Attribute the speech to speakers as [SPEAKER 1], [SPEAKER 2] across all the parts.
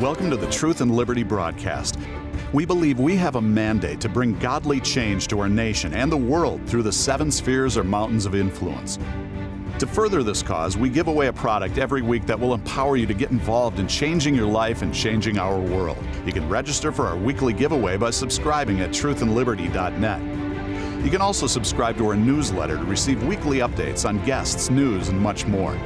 [SPEAKER 1] Welcome to the Truth and Liberty broadcast. We believe we have a mandate to bring godly change to our nation and the world through the 7 spheres or mountains of influence. To further this cause, we give away a product every week that will empower you to get involved in changing your life and changing our world. You can register for our weekly giveaway by subscribing at truthandliberty.net. You can also subscribe to our newsletter to receive weekly updates on guests, news, and much more.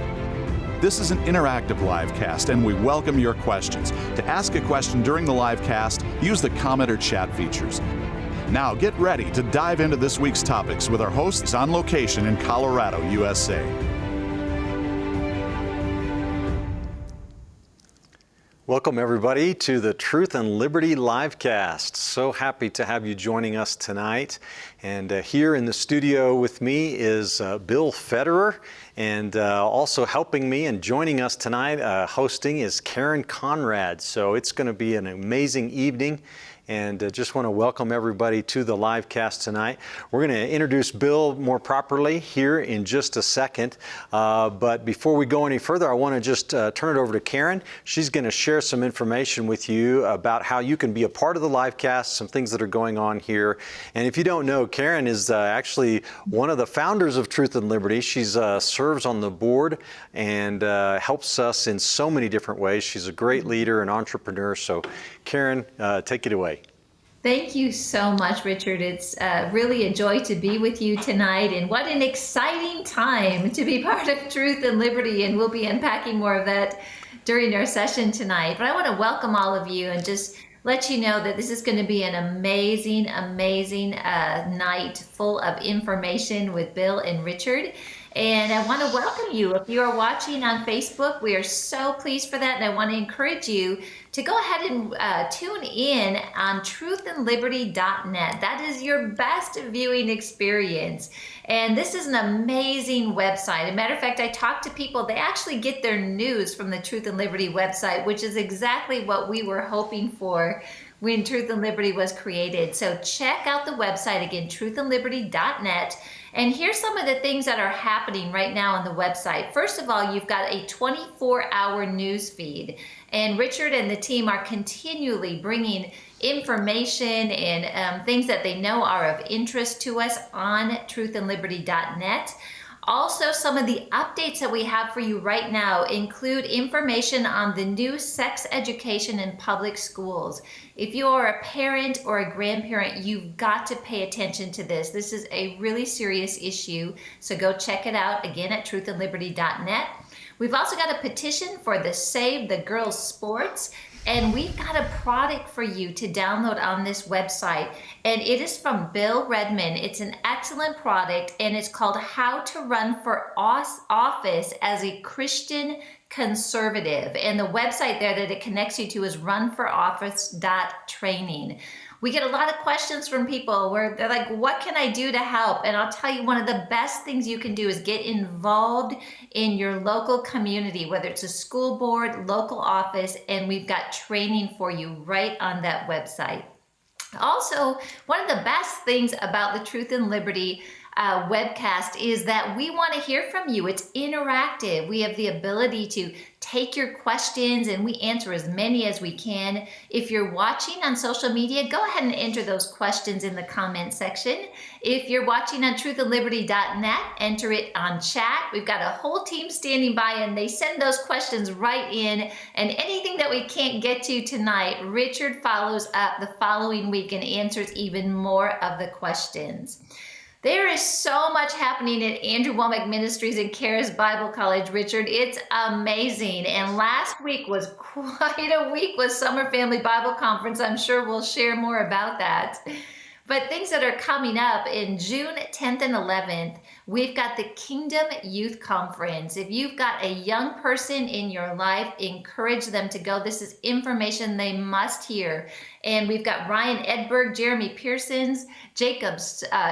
[SPEAKER 1] This is an interactive live cast, and we welcome your questions. To ask a question during the live cast, use the comment or chat features. Now get ready to dive into this week's topics with our hosts on location in Colorado, USA.
[SPEAKER 2] Welcome everybody to the Truth and Liberty livecast. So happy to have you joining us tonight. And here in the studio with me is Bill Federer, and also helping me and joining us tonight hosting is Karen Conrad. So it's going to be an amazing evening. And just want to welcome everybody to the live cast tonight. We're going to introduce Bill more properly here in just a second. But before we go any further, I want to just turn it over to Karen. She's going to share some information with you about how you can be a part of the live cast, some things that are going on here. And if you don't know, Karen is actually one of the founders of Truth and Liberty. She's serves on the board and helps us in so many different ways. She's a great leader and entrepreneur. So Karen, take it away.
[SPEAKER 3] Thank you so much, Richard. It's really a joy to be with you tonight, and what an exciting time to be part of Truth and Liberty, and we'll be unpacking more of that during our session tonight. But I want to welcome all of you and just let you know that this is going to be an amazing, amazing night full of information with Bill and Richard. And I want to welcome you. If you are watching on Facebook, we are so pleased for that. And I want to encourage you to go ahead and tune in on truthandliberty.net. That is your best viewing experience. And this is an amazing website. As a matter of fact, I talk to people, they actually get their news from the Truth and Liberty website, which is exactly what we were hoping for when Truth and Liberty was created. So check out the website again, truthandliberty.net. And here's some of the things that are happening right now on the website. First of all, you've got a 24-hour news feed. And Richard and the team are continually bringing information and things that they know are of interest to us on truthandliberty.net. Also, some of the updates that we have for you right now include information on the new sex education in public schools. If you are a parent or a grandparent, you've got to pay attention to this. This is a really serious issue, so go check it out again at truthandliberty.net. We've also got a petition for the Save the Girls Sports, and we've got a product for you to download on this website, and it is from Bill Redmond. It's an excellent product, and it's called How to Run for Office as a Christian Conservative, and the website there that it connects you to is runforoffice.training. We get a lot of questions from people where they're like, what can I do to help? And I'll tell you, one of the best things you can do is get involved in your local community, whether it's a school board, local office, and we've got training for you right on that website. Also, one of the best things about the Truth and Liberty webcast is that we want to hear from you. It's interactive. We have the ability to take your questions and we answer as many as we can. If you're watching on social media, go ahead and enter those questions in the comment section. If you're watching on truthandliberty.net, enter it on chat. We've got a whole team standing by and they send those questions right in, and anything that we can't get to tonight, Richard follows up the following week and answers even more of the questions. There is so much happening at Andrew Womack Ministries and Charis Bible College, Richard. It's amazing. And last week was quite a week with Summer Family Bible Conference. I'm sure we'll share more about that. But things that are coming up in June 10th and 11th, we've got the Kingdom Youth Conference. If you've got a young person in your life, encourage them to go. This is information they must hear. And we've got Ryan Edberg, Jeremy Pearsons, Jacob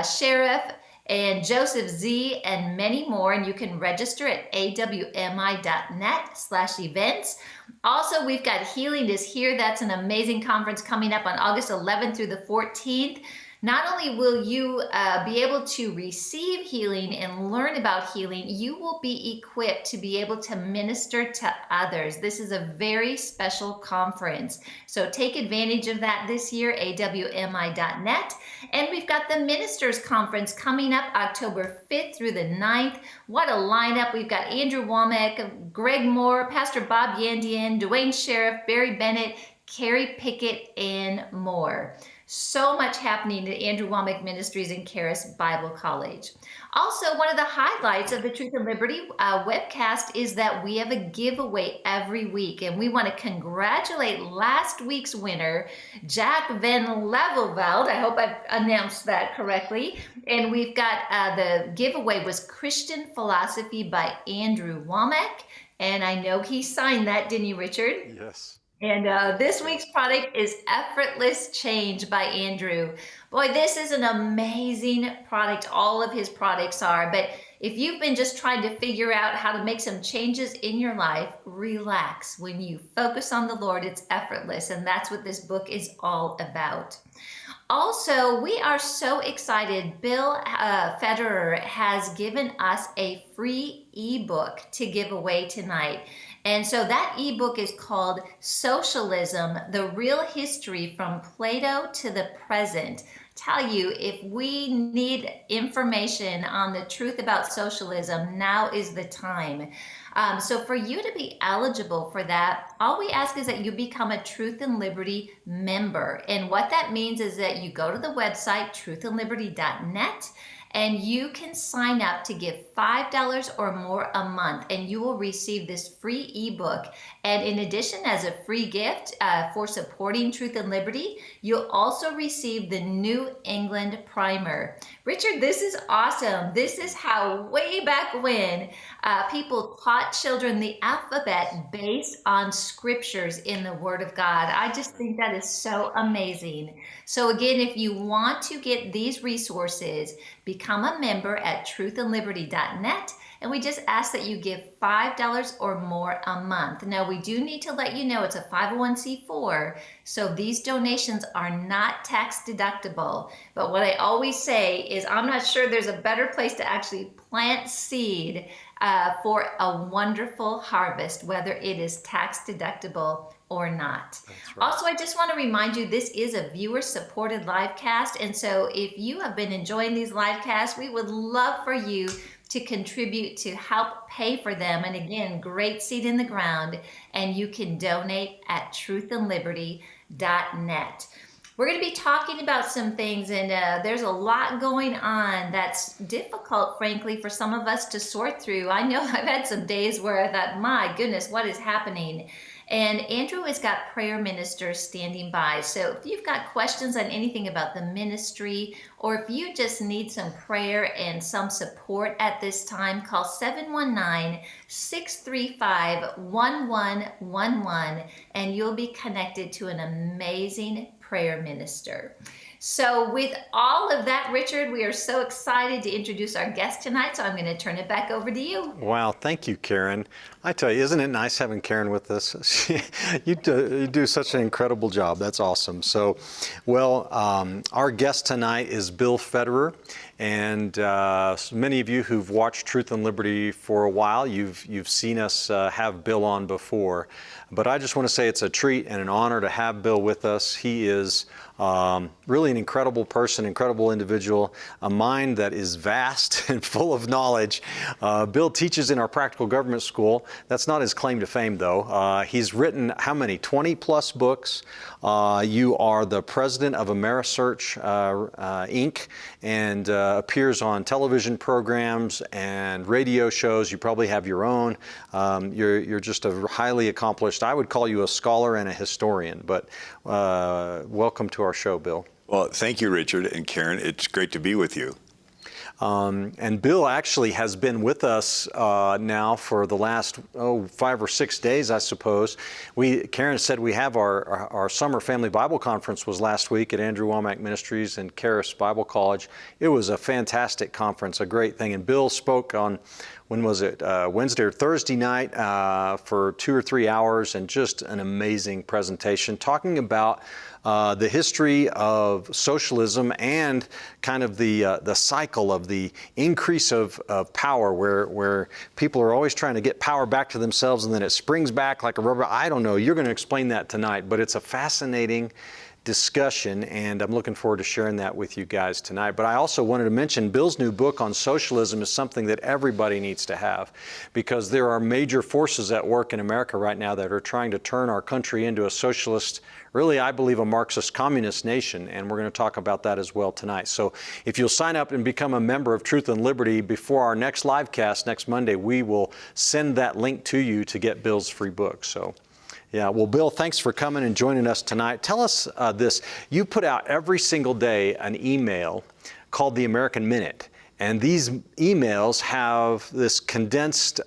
[SPEAKER 3] Sheriff, and Joseph Z, and many more. And you can register at awmi.net/events. Also, we've got Healing is Here. That's an amazing conference coming up on August 11th through the 14th. Not only will you be able to receive healing and learn about healing, you will be equipped to be able to minister to others. This is a very special conference. So take advantage of that this year, awmi.net. And we've got the Ministers Conference coming up October 5th through the 9th. What a lineup. We've got Andrew Womack, Greg Moore, Pastor Bob Yandian, Dwayne Sheriff, Barry Bennett, Carrie Pickett, and more. So much happening at Andrew Womack Ministries and Charis Bible College. Also, one of the highlights of the Truth and Liberty webcast is that we have a giveaway every week, and we want to congratulate last week's winner, Jack Van Levelveld. I hope I've announced that correctly. And we've got the giveaway was Christian Philosophy by Andrew Womack, and I know he signed that, didn't you, Richard?
[SPEAKER 2] Yes.
[SPEAKER 3] And this week's product is Effortless Change by Andrew. Boy, this is an amazing product. All of his products are. But if you've been just trying to figure out how to make some changes in your life, relax. When you focus on the Lord, it's effortless. And that's what this book is all about. Also, we are so excited. Bill Federer has given us a free ebook to give away tonight. And so that ebook is called Socialism, The Real History from Plato to the Present. Tell you, if we need information on the truth about socialism, now is the time. So for you to be eligible for that, all we ask is that you become a Truth and Liberty member. And what that means is that you go to the website, truthandliberty.net, and you can sign up to give $5 or more a month, and you will receive this free ebook. And in addition, as a free gift for supporting Truth and Liberty, you'll also receive the New England Primer. Richard, this is awesome. This is how way back when people taught children the alphabet based on scriptures in the Word of God. I just think that is so amazing. So again, if you want to get these resources, become a member at truthandliberty.net, and we just ask that you give $5 or more a month. Now, we do need to let you know it's a 501c4, so these donations are not tax deductible. But what I always say is I'm not sure there's a better place to actually plant seed for a wonderful harvest, whether it is tax deductible or not.
[SPEAKER 2] That's right.
[SPEAKER 3] Also, I just want to remind you, this is a viewer-supported live cast, and so if you have been enjoying these live casts, we would love for you to contribute to help pay for them. And again, great seed in the ground, and you can donate at truthandliberty.net. We're going to be talking about some things, and there's a lot going on that's difficult, frankly, for some of us to sort through. I know I've had some days where I thought, my goodness, what is happening? And Andrew has got prayer ministers standing by. So if you've got questions on anything about the ministry, or if you just need some prayer and some support at this time, call 719-635-1111, and you'll be connected to an amazing prayer minister. So with all of that, Richard, we are so excited to introduce our guest tonight, so I'm going to turn it back over to you.
[SPEAKER 2] Wow, thank you, Karen. I tell you, isn't it nice having Karen with us? You do such an incredible job. That's awesome. So, well, our guest tonight is Bill Federer. And many of you who've watched Truth and Liberty for a while, you've seen us have Bill on before. But I just want to say it's a treat and an honor to have Bill with us. He is really an incredible person, incredible individual, a mind that is vast and full of knowledge. Bill teaches in our practical government school. That's not his claim to fame, though. He's written how many? 20 plus books. You are the president of AmeriSearch Inc. and appears on television programs and radio shows. You probably have your own. You're just a highly accomplished, I would call you a scholar and a historian, but welcome to our show, Bill.
[SPEAKER 4] Well, thank you, Richard and Karen. It's great to be with you.
[SPEAKER 2] And Bill actually has been with us now for the last 5 or 6 days, I suppose. Karen said we have our summer family Bible conference was last week at Andrew Womack Ministries and Charis Bible College. It was a fantastic conference, a great thing. And Bill spoke on when was it, Wednesday or Thursday night for 2 or 3 hours, and just an amazing presentation talking about the history of socialism and kind of the cycle of the increase of power, where people are always trying to get power back to themselves and then it springs back like a rubber. I don't know. You're going to explain that tonight, but it's a fascinating discussion, and I'm looking forward to sharing that with you guys tonight. But I also wanted to mention Bill's new book on socialism is something that everybody needs to have, because there are major forces at work in America right now that are trying to turn our country into a socialist, really, I believe, a Marxist communist nation, and we're going to talk about that as well tonight. So if you'll sign up and become a member of Truth and Liberty before our next live cast next Monday, we will send that link to you to get Bill's free book. So yeah, well, Bill, thanks for coming and joining us tonight. Tell us this. You put out every single day an email called the American Minute. And these emails have this condensed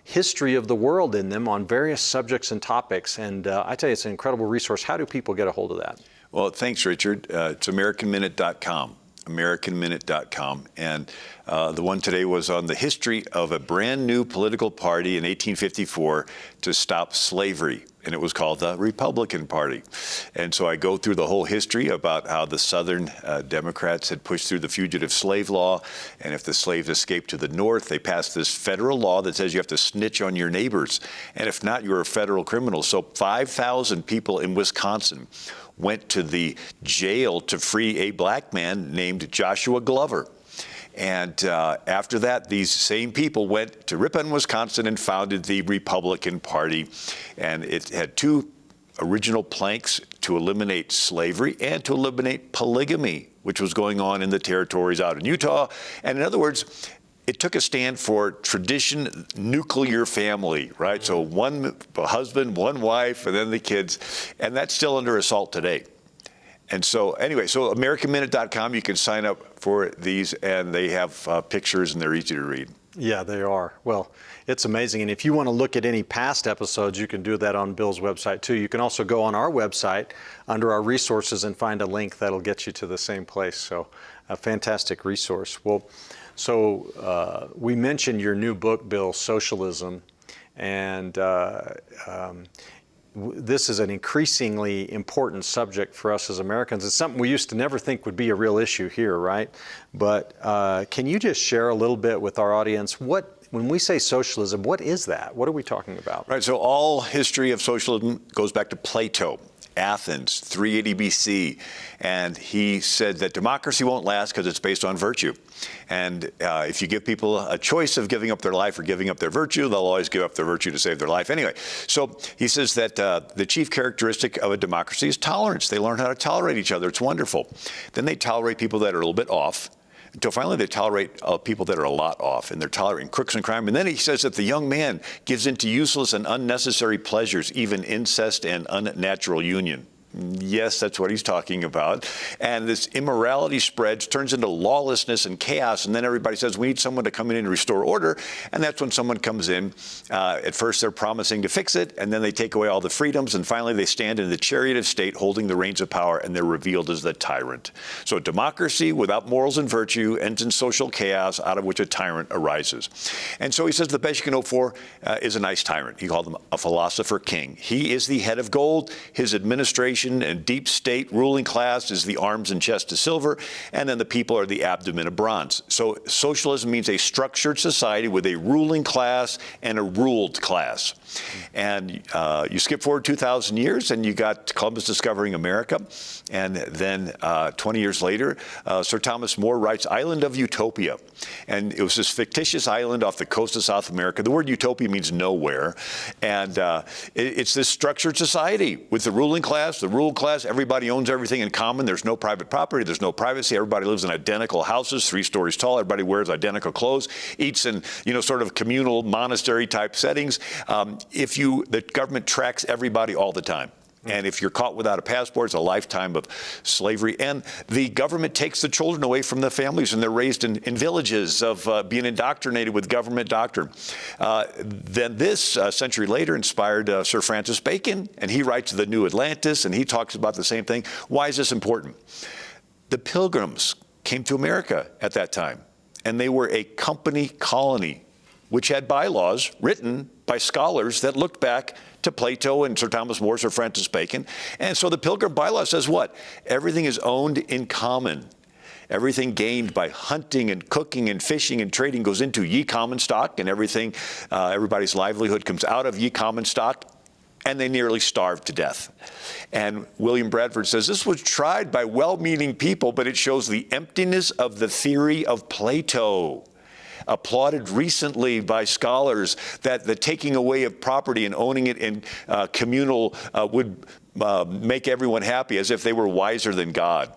[SPEAKER 2] history of the world in them on various subjects and topics. And I tell you, it's an incredible resource. How do people get a hold of that?
[SPEAKER 4] Well, thanks, Richard. It's AmericanMinute.com. AmericanMinute.com. And the one today was on the history of a brand new political party in 1854 to stop slavery. And it was called the Republican Party. And so I go through the whole history about how the Southern Democrats had pushed through the fugitive slave law. And if the slaves escaped to the North, they passed this federal law that says you have to snitch on your neighbors. And if not, you're a federal criminal. So 5,000 people in Wisconsin went to the jail to free a black man named Joshua Glover. And after that, these same people went to Ripon, Wisconsin, and founded the Republican Party. And it had two original planks: to eliminate slavery and to eliminate polygamy, which was going on in the territories out in Utah. And in other words, it took a stand for tradition, nuclear family, right? So one husband, one wife, and then the kids. And that's still under assault today. And so anyway, so AmericanMinute.com, you can sign up for these, and they have pictures, and they're easy to read.
[SPEAKER 2] Yeah, they are. Well, it's amazing. And if you want to look at any past episodes, you can do that on Bill's website too. You can also go on our website under our resources and find a link that'll get you to the same place. So a fantastic resource. Well, so we mentioned your new book, Bill, Socialism, and this is an increasingly important subject for us as Americans. It's something we used to never think would be a real issue here, right? But can you just share a little bit with our audience, when we say socialism, what is that? What are we talking about?
[SPEAKER 4] Right, so all history of socialism goes back to Plato, Athens, 380 BC, and he said that democracy won't last because it's based on virtue. And if you give people a choice of giving up their life or giving up their virtue, they'll always give up their virtue to save their life anyway. So he says that the chief characteristic of a democracy is tolerance. They learn how to tolerate each other. It's wonderful. Then they tolerate people that are a little bit off, until finally they tolerate people that are a lot off, and they're tolerating crooks and crime. And then he says that the young man gives into useless and unnecessary pleasures, even incest and unnatural union. Yes, that's what he's talking about. And this immorality spreads, turns into lawlessness and chaos. And then everybody says, we need someone to come in and restore order. And that's when someone comes in. At first, they're promising to fix it. And then they take away all the freedoms. And finally, they stand in the chariot of state holding the reins of power. And they're revealed as the tyrant. So democracy without morals and virtue ends in social chaos, out of which a tyrant arises. And so he says the best you can hope for is a nice tyrant. He called him a philosopher king. He is the head of gold. His administration and deep state ruling class is the arms and chest of silver, and then the people are the abdomen of bronze. So socialism means a structured society with a ruling class and a ruled class. And you skip forward 2,000 years, and you got Columbus discovering America. And then 20 years later, Sir Thomas More writes Island of Utopia. And it was this fictitious island off the coast of South America. The word utopia means nowhere. And it's this structured society with the ruling class, the ruled class. Everybody owns everything in common. There's no private property. There's no privacy. Everybody lives in identical houses, 3 stories tall. Everybody wears identical clothes, eats in, sort of communal monastery type settings. The government tracks everybody all the time. And if you're caught without a passport, it's a lifetime of slavery. And the government takes the children away from the families, and they're raised in villages of being indoctrinated with government doctrine. Then this, a century later, inspired Sir Francis Bacon, and he writes The New Atlantis, and he talks about the same thing. Why is this important? The Pilgrims came to America at that time, and they were a company colony. which had bylaws written by scholars that looked back to Plato and Sir Thomas More, Sir Francis Bacon. And so the Pilgrim bylaw says what? Everything is owned in common. Everything gained by hunting and cooking and fishing and trading goes into ye common stock, and everything, everybody's livelihood comes out of ye common stock, and they nearly starved to death. And William Bradford says this was tried by well-meaning people, but it shows the emptiness of the theory of Plato. Applauded recently by scholars that the taking away of property and owning it in communal would make everyone happy, as if they were wiser than God.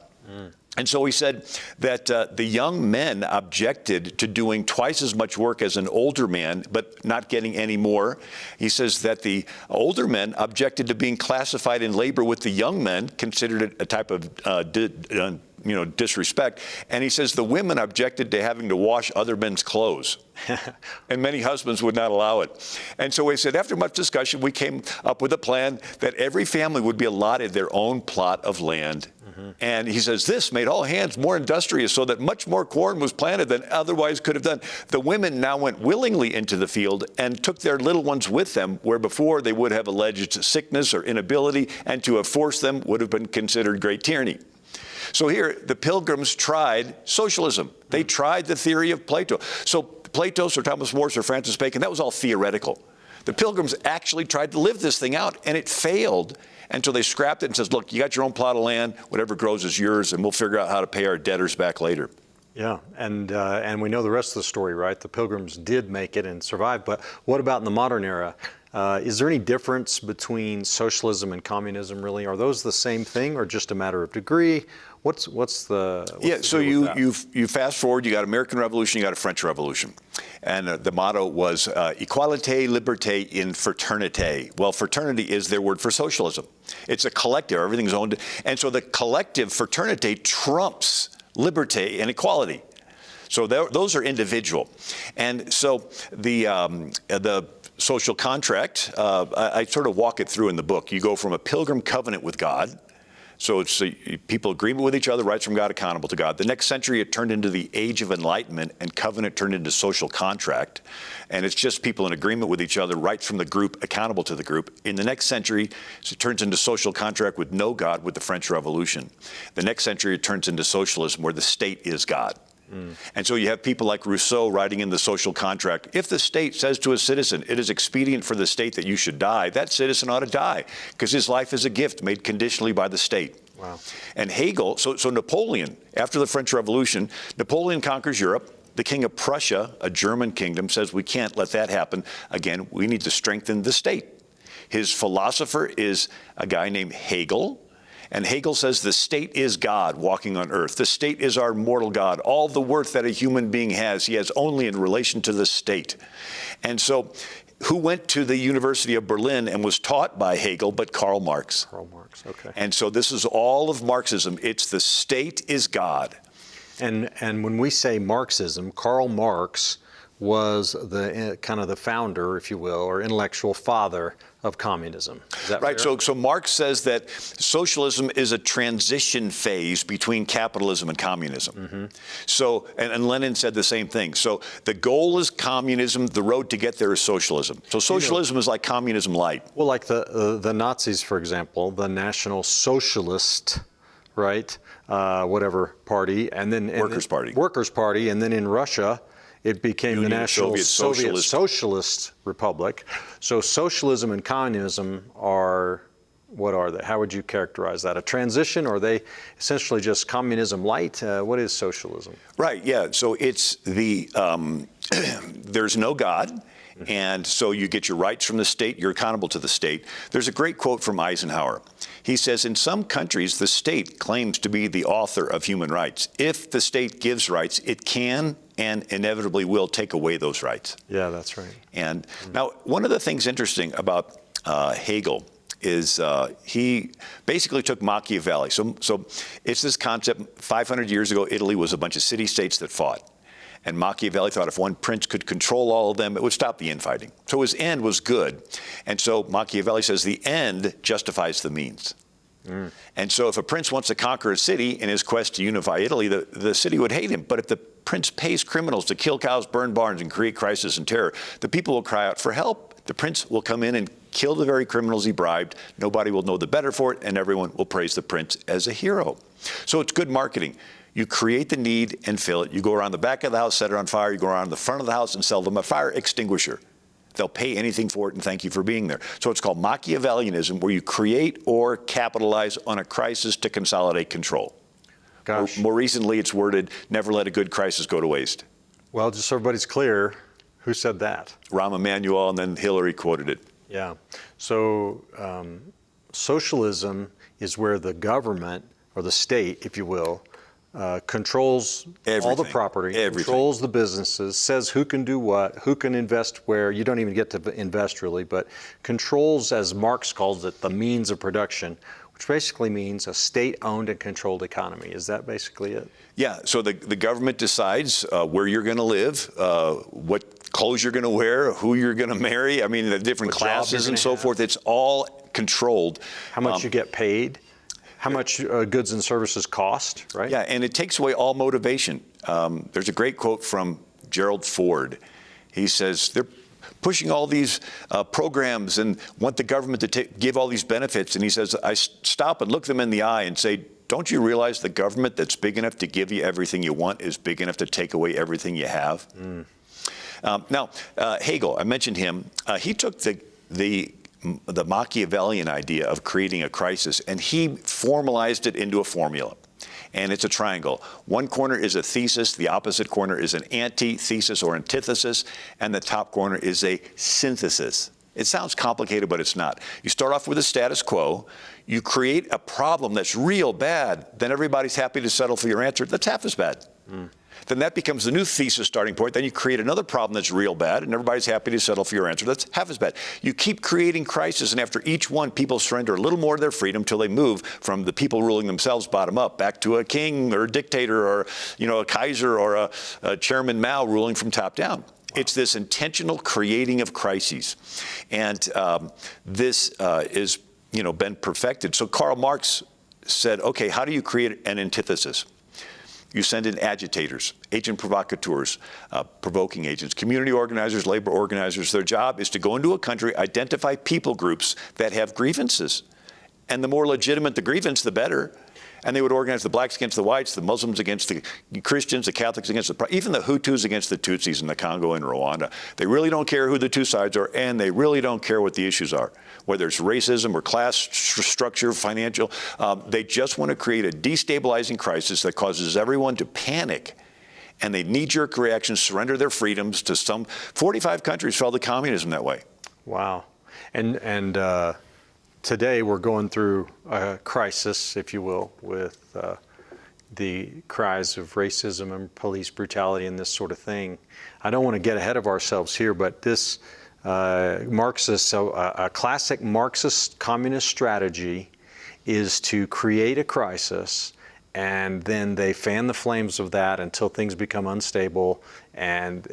[SPEAKER 4] And so he said that the young men objected to doing twice as much work as an older man, but not getting any more. He says that the older men objected to being classified in labor with the young men, considered it a type of disrespect. And he says the women objected to having to wash other men's clothes. And many husbands would not allow it. And so he said, after much discussion, we came up with a plan that every family would be allotted their own plot of land. And he says, this made all hands more industrious, so that much more corn was planted than otherwise could have done. The women now went willingly into the field and took their little ones with them, where before they would have alleged sickness or inability, and to have forced them would have been considered great tyranny. So here, the Pilgrims tried socialism. They tried the theory of Plato. So Plato, Sir Thomas More, Sir Francis Bacon, that was all theoretical. The Pilgrims actually tried to live this thing out, and it failed. And so they scrapped it and says, look, you got your own plot of land, whatever grows is yours, and we'll figure out how to pay our debtors back later.
[SPEAKER 2] Yeah, and we know the rest of the story, right? The Pilgrims did make it and survive, but what about in the modern era? Is there any difference between socialism and communism, really? Are those the same thing, or just a matter of degree? What's the
[SPEAKER 4] so you fast forward, you got American Revolution, you got a French Revolution. And the motto was equalité, liberté in fraternité. Well, fraternity is their word for socialism. It's a collective, everything's owned. And so the collective fraternité trumps liberté and equality. So those are individual. And so the social contract, I sort of walk it through in the book. You go from a pilgrim covenant with God. So it's people agreement with each other, rights from God, accountable to God. The next century, it turned into the age of enlightenment, and covenant turned into social contract. And it's just people in agreement with each other, rights from the group, accountable to the group. In the next century, it turns into social contract with no God, with the French Revolution. The next century, it turns into socialism, where the state is God. And so you have people like Rousseau writing in the social contract, if the state says to a citizen, it is expedient for the state that you should die, that citizen ought to die, because his life is a gift made conditionally by the state.
[SPEAKER 2] Wow.
[SPEAKER 4] And Hegel, so Napoleon, after the French Revolution, Napoleon conquers Europe. The king of Prussia, a German kingdom, says we can't let that happen. Again, we need to strengthen the state. His philosopher is a guy named Hegel. And Hegel says the state is God walking on earth. The state is our mortal God. All the worth that a human being has, he has only in relation to the state. And so who went to the University of Berlin and was taught by Hegel but Karl Marx?
[SPEAKER 2] Karl Marx, okay.
[SPEAKER 4] And so this is all of Marxism. It's the state is God.
[SPEAKER 2] And when we say Marxism, Karl Marx was the kind of the founder, if you will, or intellectual father of communism. Is that
[SPEAKER 4] right?
[SPEAKER 2] fair?
[SPEAKER 4] So Marx says that socialism is a transition phase between capitalism and communism. So, and Lenin said the same thing. So the goal is communism. The road to get there is socialism. So socialism is like communism light.
[SPEAKER 2] Well, like the Nazis, for example, the National Socialist, right? Whatever party, and then
[SPEAKER 4] Workers' Party.
[SPEAKER 2] Workers' Party, and then in Russia, it became the National
[SPEAKER 4] Soviet
[SPEAKER 2] Socialist Republic. So socialism and communism are, what are they? How would you characterize that? A transition, or are they essentially just communism light? What is socialism?
[SPEAKER 4] Right, yeah. So it's the, there's no God. And so you get your rights from the state, you're accountable to the state. There's a great quote from Eisenhower. He says, in some countries, the state claims to be the author of human rights. If the state gives rights, it can and inevitably will take away those rights.
[SPEAKER 2] Yeah, that's right.
[SPEAKER 4] And now, one of the things interesting about Hegel is he basically took Machiavelli. So it's this concept, 500 years ago, Italy was a bunch of city-states that fought. And Machiavelli thought if one prince could control all of them, it would stop the infighting. So his end was good. And so Machiavelli says the end justifies the means. And so if a prince wants to conquer a city in his quest to unify Italy, the city would hate him. But if the prince pays criminals to kill cows, burn barns, and create crisis and terror, the people will cry out for help. The prince will come in and kill the very criminals he bribed. Nobody will know the better for it, and everyone will praise the prince as a hero. So it's good marketing. You create the need and fill it. You go around the back of the house, set it on fire. You go around the front of the house and sell them a fire extinguisher. They'll pay anything for it and thank you for being there. So it's called Machiavellianism, where you create or capitalize on a crisis to consolidate control.
[SPEAKER 2] Gosh.
[SPEAKER 4] More recently, it's worded, never let a good crisis go to waste.
[SPEAKER 2] Well, just so everybody's clear, who said that?
[SPEAKER 4] Rahm Emanuel, and then Hillary quoted it.
[SPEAKER 2] Yeah. So socialism is where the government, or the state, if you will, controls all the property, controls the businesses, says who can do what, who can invest where. You don't even get to invest really, but controls, as Marx calls it, the means of production, which basically means a state-owned and controlled economy. Is that basically it?
[SPEAKER 4] Yeah, so the government decides where you're going to live, what clothes you're going to wear, who you're going to marry, I mean, the different classes and so forth. It's all controlled.
[SPEAKER 2] How much you get paid, how much goods and services cost, right?
[SPEAKER 4] Yeah, and it takes away all motivation. There's a great quote from Gerald Ford. He says, they're pushing all these programs and want the government to give all these benefits. And he says, I stop and look them in the eye and say, don't you realize the government that's big enough to give you everything you want is big enough to take away everything you have? Now, Hegel, I mentioned him. He took the Machiavellian idea of creating a crisis, and he formalized it into a formula. And it's a triangle. One corner is a thesis, the opposite corner is an antithesis or antithesis, and the top corner is a synthesis. It sounds complicated, but it's not. You start off with a status quo, you create a problem that's real bad, then everybody's happy to settle for your answer, that's half as bad. Then that becomes the new thesis starting point. Then you create another problem that's real bad, and everybody's happy to settle for your answer. That's half as bad. You keep creating crisis, and after each one, people surrender a little more of their freedom until they move from the people ruling themselves bottom up back to a king or a dictator or a Kaiser or a Chairman Mao ruling from top down. Wow. It's this intentional creating of crises, and this is been perfected. So Karl Marx said, okay, how do you create an antithesis? You send in agitators, agent provocateurs, provoking agents, community organizers, labor organizers. Their job is to go into a country, identify people groups that have grievances. And the more legitimate the grievance, the better. And they would organize the blacks against the whites, the Muslims against the Christians, the Catholics against even the Hutus against the Tutsis in the Congo and Rwanda. They really don't care who the two sides are, and they really don't care what the issues are, whether it's racism or class structure, financial. They just want to create a destabilizing crisis that causes everyone to panic. And they knee-jerk reactions, surrender their freedoms to some 45 countries fell to communism that way.
[SPEAKER 2] Wow. And today we're going through a crisis, if you will, with the cries of racism and police brutality and this sort of thing. I don't want to get ahead of ourselves here, but this Marxist, so a classic Marxist communist strategy is to create a crisis, and then they fan the flames of that until things become unstable, and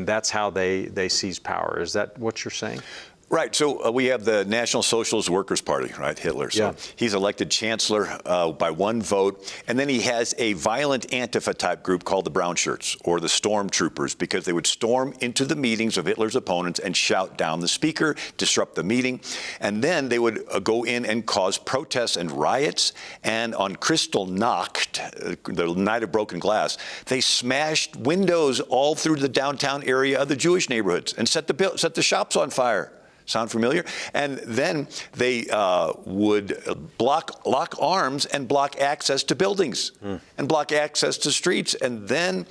[SPEAKER 2] that's how they seize power. Is that what you're saying?
[SPEAKER 4] Right. So we have the National Socialist Workers' Party, right, Hitler. So he's elected chancellor by one vote. And then he has a violent Antifa-type group called the Brown Shirts, or the Stormtroopers, because they would storm into the meetings of Hitler's opponents and shout down the speaker, disrupt the meeting. And then they would go in and cause protests and riots. And on Kristallnacht, the night of broken glass, they smashed windows all through the downtown area of the Jewish neighborhoods and set the shops on fire. Sound familiar? And then they would lock arms and block access to buildings and block access to streets. And then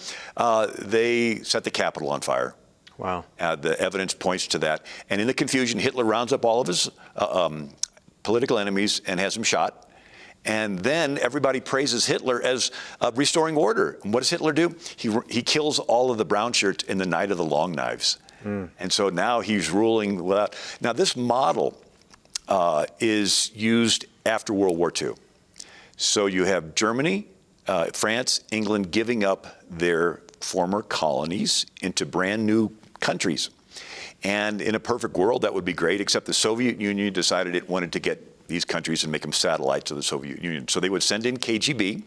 [SPEAKER 4] they set the Capitol on fire.
[SPEAKER 2] Wow.
[SPEAKER 4] The evidence points to that. And in the confusion, Hitler rounds up all of his political enemies and has them shot. And then everybody praises Hitler as restoring order. And what does Hitler do? He kills all of the brown shirts in the night of the long knives. And so now he's ruling without. Now this model is used after World War II. So you have Germany, France, England giving up their former colonies into brand new countries. And in a perfect world, that would be great, except the Soviet Union decided it wanted to get these countries and make them satellites of the Soviet Union. So they would send in KGB,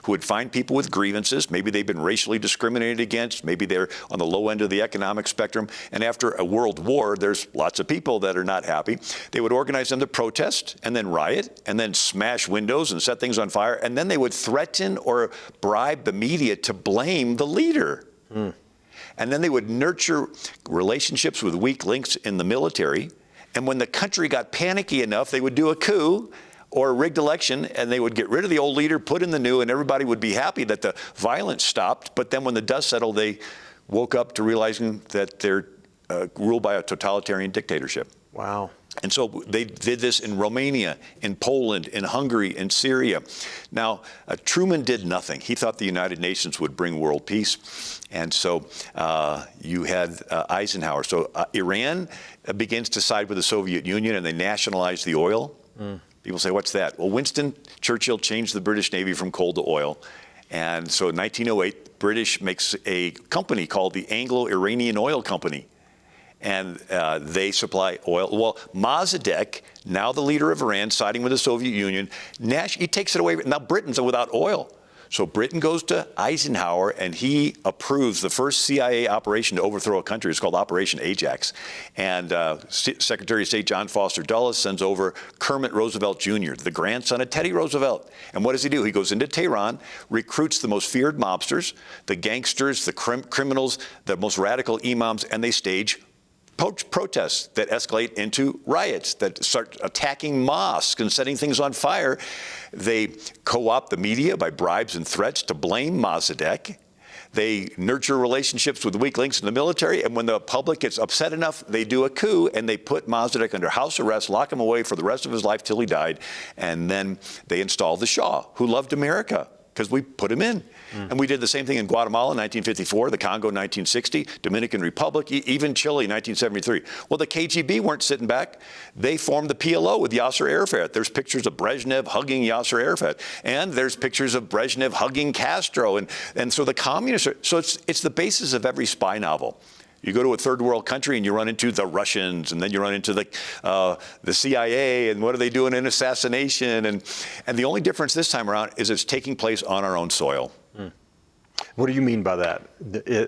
[SPEAKER 4] who would find people with grievances. Maybe they've been racially discriminated against. Maybe they're on the low end of the economic spectrum. And after a world war, there's lots of people that are not happy. They would organize them to protest and then riot and then smash windows and set things on fire. And then they would threaten or bribe the media to blame the leader. And then they would nurture relationships with weak links in the military. And when the country got panicky enough, they would do a coup or a rigged election, and they would get rid of the old leader, put in the new, and everybody would be happy that the violence stopped. But then when the dust settled, they woke up to realizing that they're ruled by a totalitarian dictatorship.
[SPEAKER 2] Wow.
[SPEAKER 4] And so they did this in Romania, in Poland, in Hungary, in Syria. Now, Truman did nothing. He thought the United Nations would bring world peace. And so you had Eisenhower. So Iran begins to side with the Soviet Union, and they nationalize the oil. People say, what's that? Well, Winston Churchill changed the British Navy from coal to oil. And so in 1908, British makes a company called the Anglo-Iranian Oil Company. And they supply oil. Well, Mossadegh, now the leader of Iran, siding with the Soviet Union, he takes it away. Now Britain's without oil. So Britain goes to Eisenhower, and he approves the first CIA operation to overthrow a country. It's called Operation Ajax. And Secretary of State John Foster Dulles sends over Kermit Roosevelt Jr., the grandson of Teddy Roosevelt. And what does he do? He goes into Tehran, recruits the most feared mobsters, the gangsters, the criminals, the most radical imams, and they stage protests that escalate into riots that start attacking mosques and setting things on fire. They co-opt the media by bribes and threats to blame Mossadegh. They nurture relationships with weak links in the military, and when the public gets upset enough, they do a coup, and they put Mossadegh under house arrest, lock him away for the rest of his life till he died, and then they install the Shah, who loved America, because we put him in. And we did the same thing in Guatemala in 1954, the Congo in 1960, Dominican Republic, even Chile in 1973. Well, the KGB weren't sitting back. They formed the PLO with Yasser Arafat. There's pictures of Brezhnev hugging Yasser Arafat. And there's pictures of Brezhnev hugging Castro. And so the communists are, so it's the basis of every spy novel. You go to a third world country and you run into the Russians, and then you run into the CIA, and what are they doing in assassination? And the only difference this time around is it's taking place on our own soil.
[SPEAKER 2] What do you mean by that?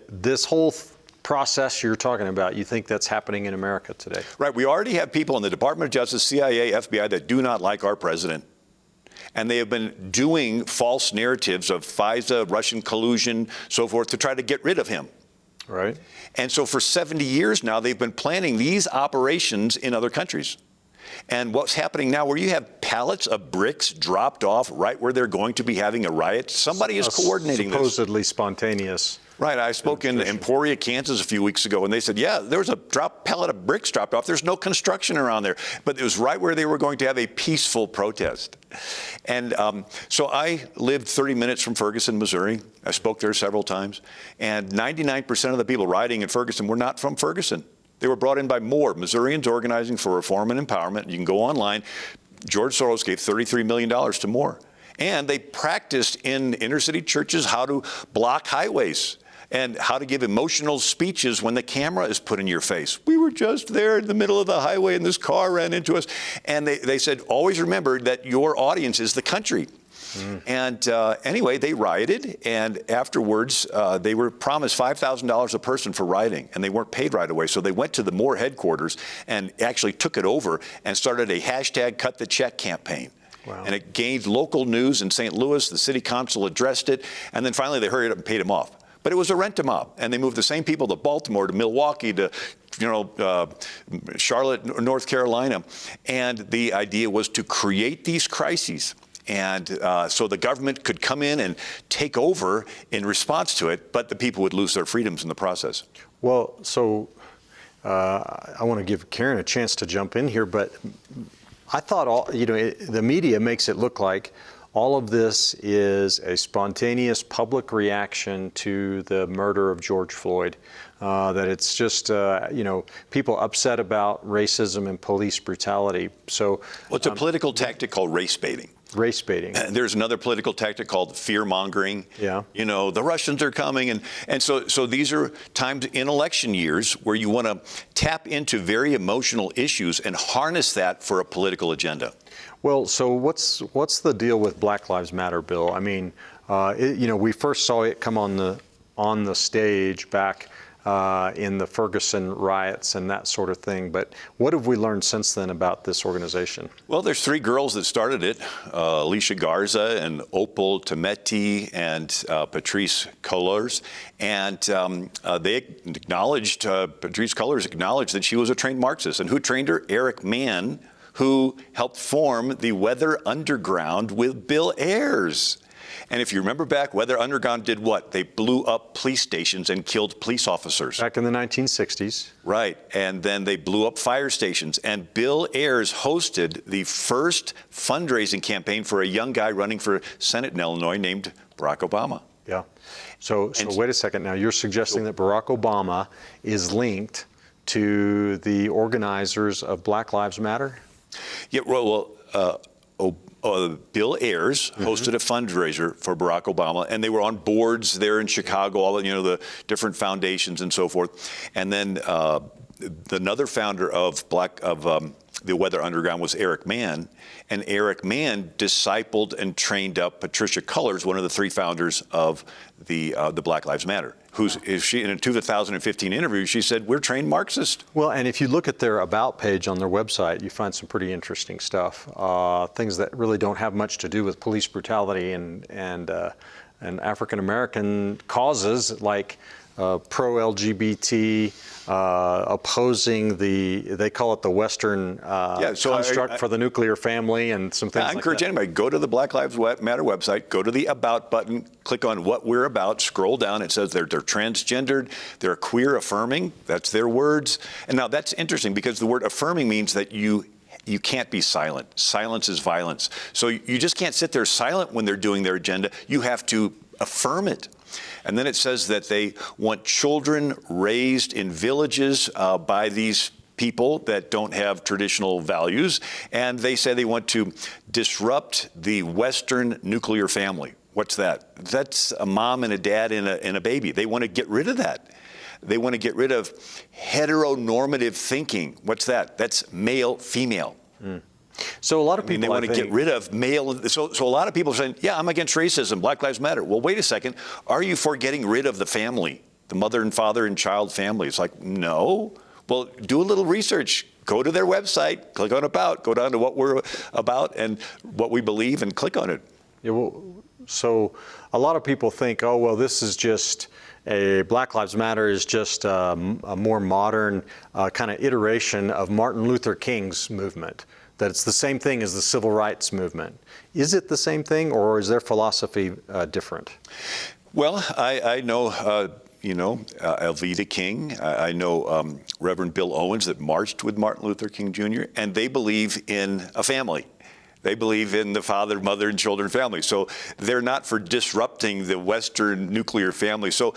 [SPEAKER 2] This whole process you're talking about, you think that's happening in America today? Right.
[SPEAKER 4] We already have people in the Department of Justice, CIA, FBI that do not like our president. And they have been doing false narratives of FISA, Russian collusion, so forth, to try to get rid of him.
[SPEAKER 2] Right.
[SPEAKER 4] And so for 70 years now, they've been planning these operations in other countries. And what's happening now, where you have pallets of bricks dropped off right where they're going to be having a riot, somebody is coordinating this.
[SPEAKER 2] Supposedly spontaneous.
[SPEAKER 4] Right. I spoke in Emporia, Kansas a few weeks ago, and they said, yeah, there was a pallet of bricks dropped off. There's no construction around there. But it was right where they were going to have a peaceful protest. And so I lived 30 minutes from Ferguson, Missouri. I spoke there several times. And 99% of the people rioting in Ferguson were not from Ferguson. They were brought in by more Missourians organizing for reform and empowerment. You can go online. George Soros gave $33 million to Moore. And they practiced in inner city churches how to block highways and how to give emotional speeches when the camera is put in your face. We were just there in the middle of the highway and this car ran into us. And they said, always remember that your audience is the country. And anyway, they rioted, and afterwards they were promised $5,000 a person for rioting, and they weren't paid right away. So they went to the Moore headquarters and actually took it over and started a hashtag Cut the Check campaign. Wow. And it gained local news in St. Louis. The city council addressed it, and then finally they hurried up and paid him off. But it was a rent-a-mob, and they moved the same people to Baltimore, to Milwaukee, to Charlotte, North Carolina. And the idea was to create these crises. And so the government could come in and take over in response to it, but the people would lose their freedoms in the process.
[SPEAKER 2] Well, so I want to give Karen a chance to jump in here, but I thought the media makes it look like all of this is a spontaneous public reaction to the murder of George Floyd. That it's just, people upset about racism and police brutality. So,
[SPEAKER 4] well, it's a political tactic called race baiting.
[SPEAKER 2] Race baiting.
[SPEAKER 4] There's another political tactic called fear mongering.
[SPEAKER 2] Yeah.
[SPEAKER 4] The Russians are coming. And so these are times in election years where you want to tap into very emotional issues and harness that for a political agenda.
[SPEAKER 2] Well, so what's the deal with Black Lives Matter, Bill? I mean, we first saw it come on the stage back in the Ferguson riots and that sort of thing. But what have we learned since then about this organization?
[SPEAKER 4] Well, there's three girls that started it, Alicia Garza and Opal Tometi and Patrisse Cullors. And they acknowledged, Patrisse Cullors acknowledged that she was a trained Marxist. And who trained her? Eric Mann, who helped form the Weather Underground with Bill Ayers. And if you remember back, Weather Underground did what? They blew up police stations and killed police officers.
[SPEAKER 2] Back in the 1960s.
[SPEAKER 4] Right. And then they blew up fire stations. And Bill Ayers hosted the first fundraising campaign for a young guy running for Senate in Illinois named Barack Obama.
[SPEAKER 2] Yeah. So wait a second now. You're suggesting that Barack Obama is linked to the organizers of Black Lives Matter?
[SPEAKER 4] Yeah, Bill Ayers hosted a fundraiser for Barack Obama, and they were on boards there in Chicago, all the different foundations and so forth. And then another founder of the Weather Underground was Eric Mann, and Eric Mann discipled and trained up Patrisse Cullors, one of the three founders of the Black Lives Matter. In a 2015 interview, she said, "We're trained Marxists."
[SPEAKER 2] Well, and if you look at their About page on their website, you find some pretty interesting stuff. Things that really don't have much to do with police brutality and African American causes like pro-LGBT, opposing they call it the Western construct for the nuclear family and some things like that.
[SPEAKER 4] I encourage anybody, go to the Black Lives Matter website, go to the About button, click on what we're about, scroll down. It says they're transgendered, they're queer affirming. That's their words. And now that's interesting because the word affirming means that you can't be silent. Silence is violence. So you just can't sit there silent when they're doing their agenda. You have to affirm it. And then it says that they want children raised in villages by these people that don't have traditional values. And they say they want to disrupt the Western nuclear family. What's that? That's a mom and a dad and a baby. They want to get rid of that. They want to get rid of heteronormative thinking. What's that? That's male, female.
[SPEAKER 2] Mm. So a lot of people,
[SPEAKER 4] they want to get rid of male. So a lot of people are saying, yeah, I'm against racism. Black Lives Matter. Well, wait a second. Are you for getting rid of the family, the mother and father and child family? It's like, no. Well, do a little research. Go to their website, click on About, go down to what we're about and what we believe and click on it.
[SPEAKER 2] Yeah, well, so a lot of people think, oh, well, this is just Black Lives Matter is just a more modern kind of iteration of Martin Luther King's movement. That it's the same thing as the civil rights movement. Is it the same thing, or is their philosophy different?
[SPEAKER 4] Well, I know, Alveda King. I know Reverend Bill Owens that marched with Martin Luther King Jr., and they believe in a family. They believe in the father, mother, and children family. So they're not for disrupting the Western nuclear family. So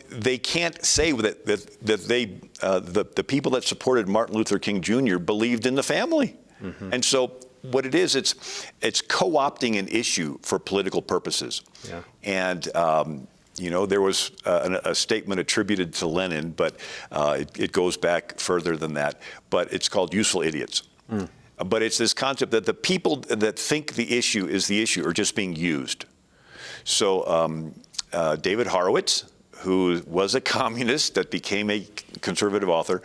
[SPEAKER 4] they can't say that the people that supported Martin Luther King Jr. believed in the family. Mm-hmm. And so what it is, it's co-opting an issue for political purposes. Yeah. And there was a statement attributed to Lenin, but it goes back further than that. But it's called useful idiots. Mm. But it's this concept that the people that think the issue is the issue are just being used. So David Horowitz, who was a communist that became a conservative author,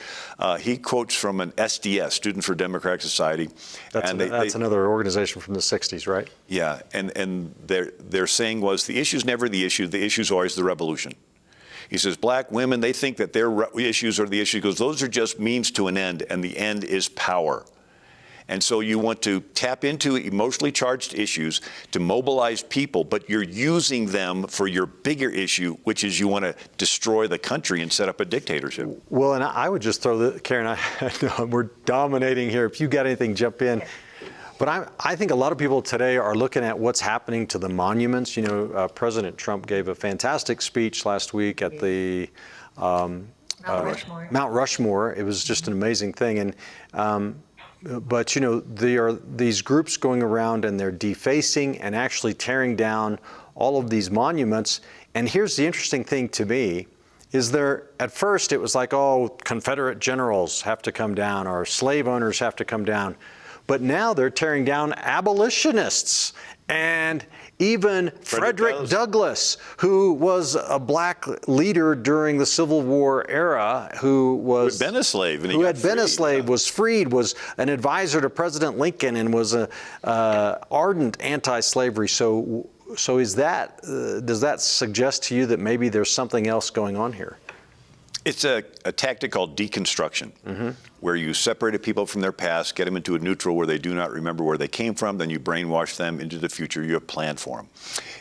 [SPEAKER 4] he quotes from an SDS, Students for Democratic Society.
[SPEAKER 2] That's another organization from the 60s, right?
[SPEAKER 4] Yeah, and their saying was, the issue's never the issue's always the revolution. He says, black women, they think that their issues are the issue. He goes, those are just means to an end, and the end is power. And so you want to tap into emotionally charged issues to mobilize people, but you're using them for your bigger issue, which is you want to destroy the country and set up a dictatorship.
[SPEAKER 2] Well, and I would just throw Karen, we're dominating here. If you got anything, jump in. But I think a lot of people today are looking at what's happening to the monuments. President Trump gave a fantastic speech last week at the
[SPEAKER 3] Mount Rushmore.
[SPEAKER 2] Mount Rushmore. It was just an amazing thing. And but there are these groups going around and they're defacing and actually tearing down all of these monuments. And here's the interesting thing to me is at first it was like, oh, Confederate generals have to come down or slave owners have to come down. But now they're tearing down abolitionists. And even Frederick Douglass, who was a black leader during the Civil War era, who had been a slave, was freed, was an advisor to President Lincoln, and was an ardent anti-slavery. So does that suggest to you that maybe there's something else going on here?
[SPEAKER 4] It's a tactic called deconstruction, where you separated people from their past, get them into a neutral where they do not remember where they came from, then you brainwash them into the future you have planned for them.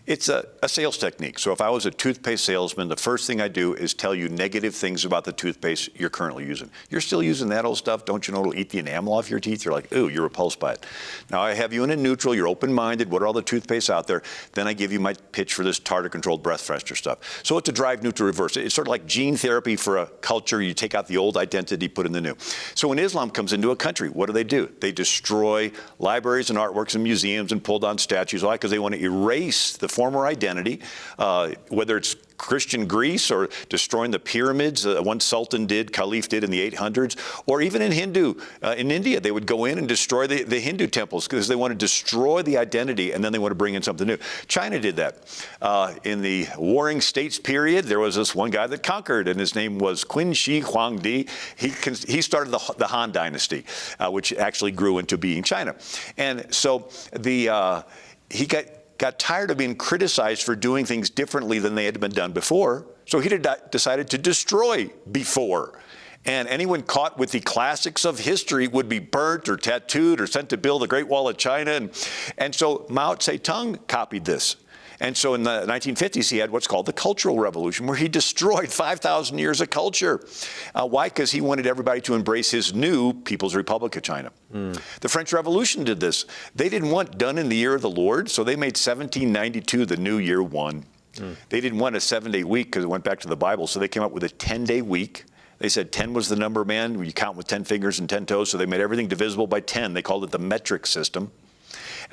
[SPEAKER 4] It's a sales technique. So if I was a toothpaste salesman, the first thing I do is tell you negative things about the toothpaste you're currently using. You're still using that old stuff? Don't you know it'll eat the enamel off your teeth? You're like, ooh, you're repulsed by it. Now I have you in a neutral, you're open-minded, what are all the toothpastes out there? Then I give you my pitch for this tartar-controlled breath freshener stuff. So it's a drive neutral reverse. It's sort of like gene therapy for a culture. You take out the old identity, put in the new. So when Islam comes into a country, what do? They destroy libraries and artworks and museums and pull down statues, all that, because they want to erase the former identity, whether it's Christian Greece or destroying the pyramids, one sultan did, caliph did in the 800s, or even in in India, they would go in and destroy the Hindu temples because they want to destroy the identity and then they want to bring in something new. China did that. In the Warring States period, there was this one guy that conquered, and his name was Qin Shi Huangdi. He started the Han Dynasty, which actually grew into being China. And so he got tired of being criticized for doing things differently than they had been done before, so he decided to destroy before. And anyone caught with the classics of history would be burnt or tattooed or sent to build the Great Wall of China. And so Mao Zedong copied this. And so in the 1950s, he had what's called the Cultural Revolution, where he destroyed 5,000 years of culture. Why? Because he wanted everybody to embrace his new People's Republic of China. The French Revolution did this. They didn't want done in the year of the Lord, so they made 1792 the new year one. They didn't want a 7-day week because it went back to the Bible, so they came up with a 10-day week. They said 10 was the number of man. You count with 10 fingers and 10 toes, so they made everything divisible by 10. They called it the metric system.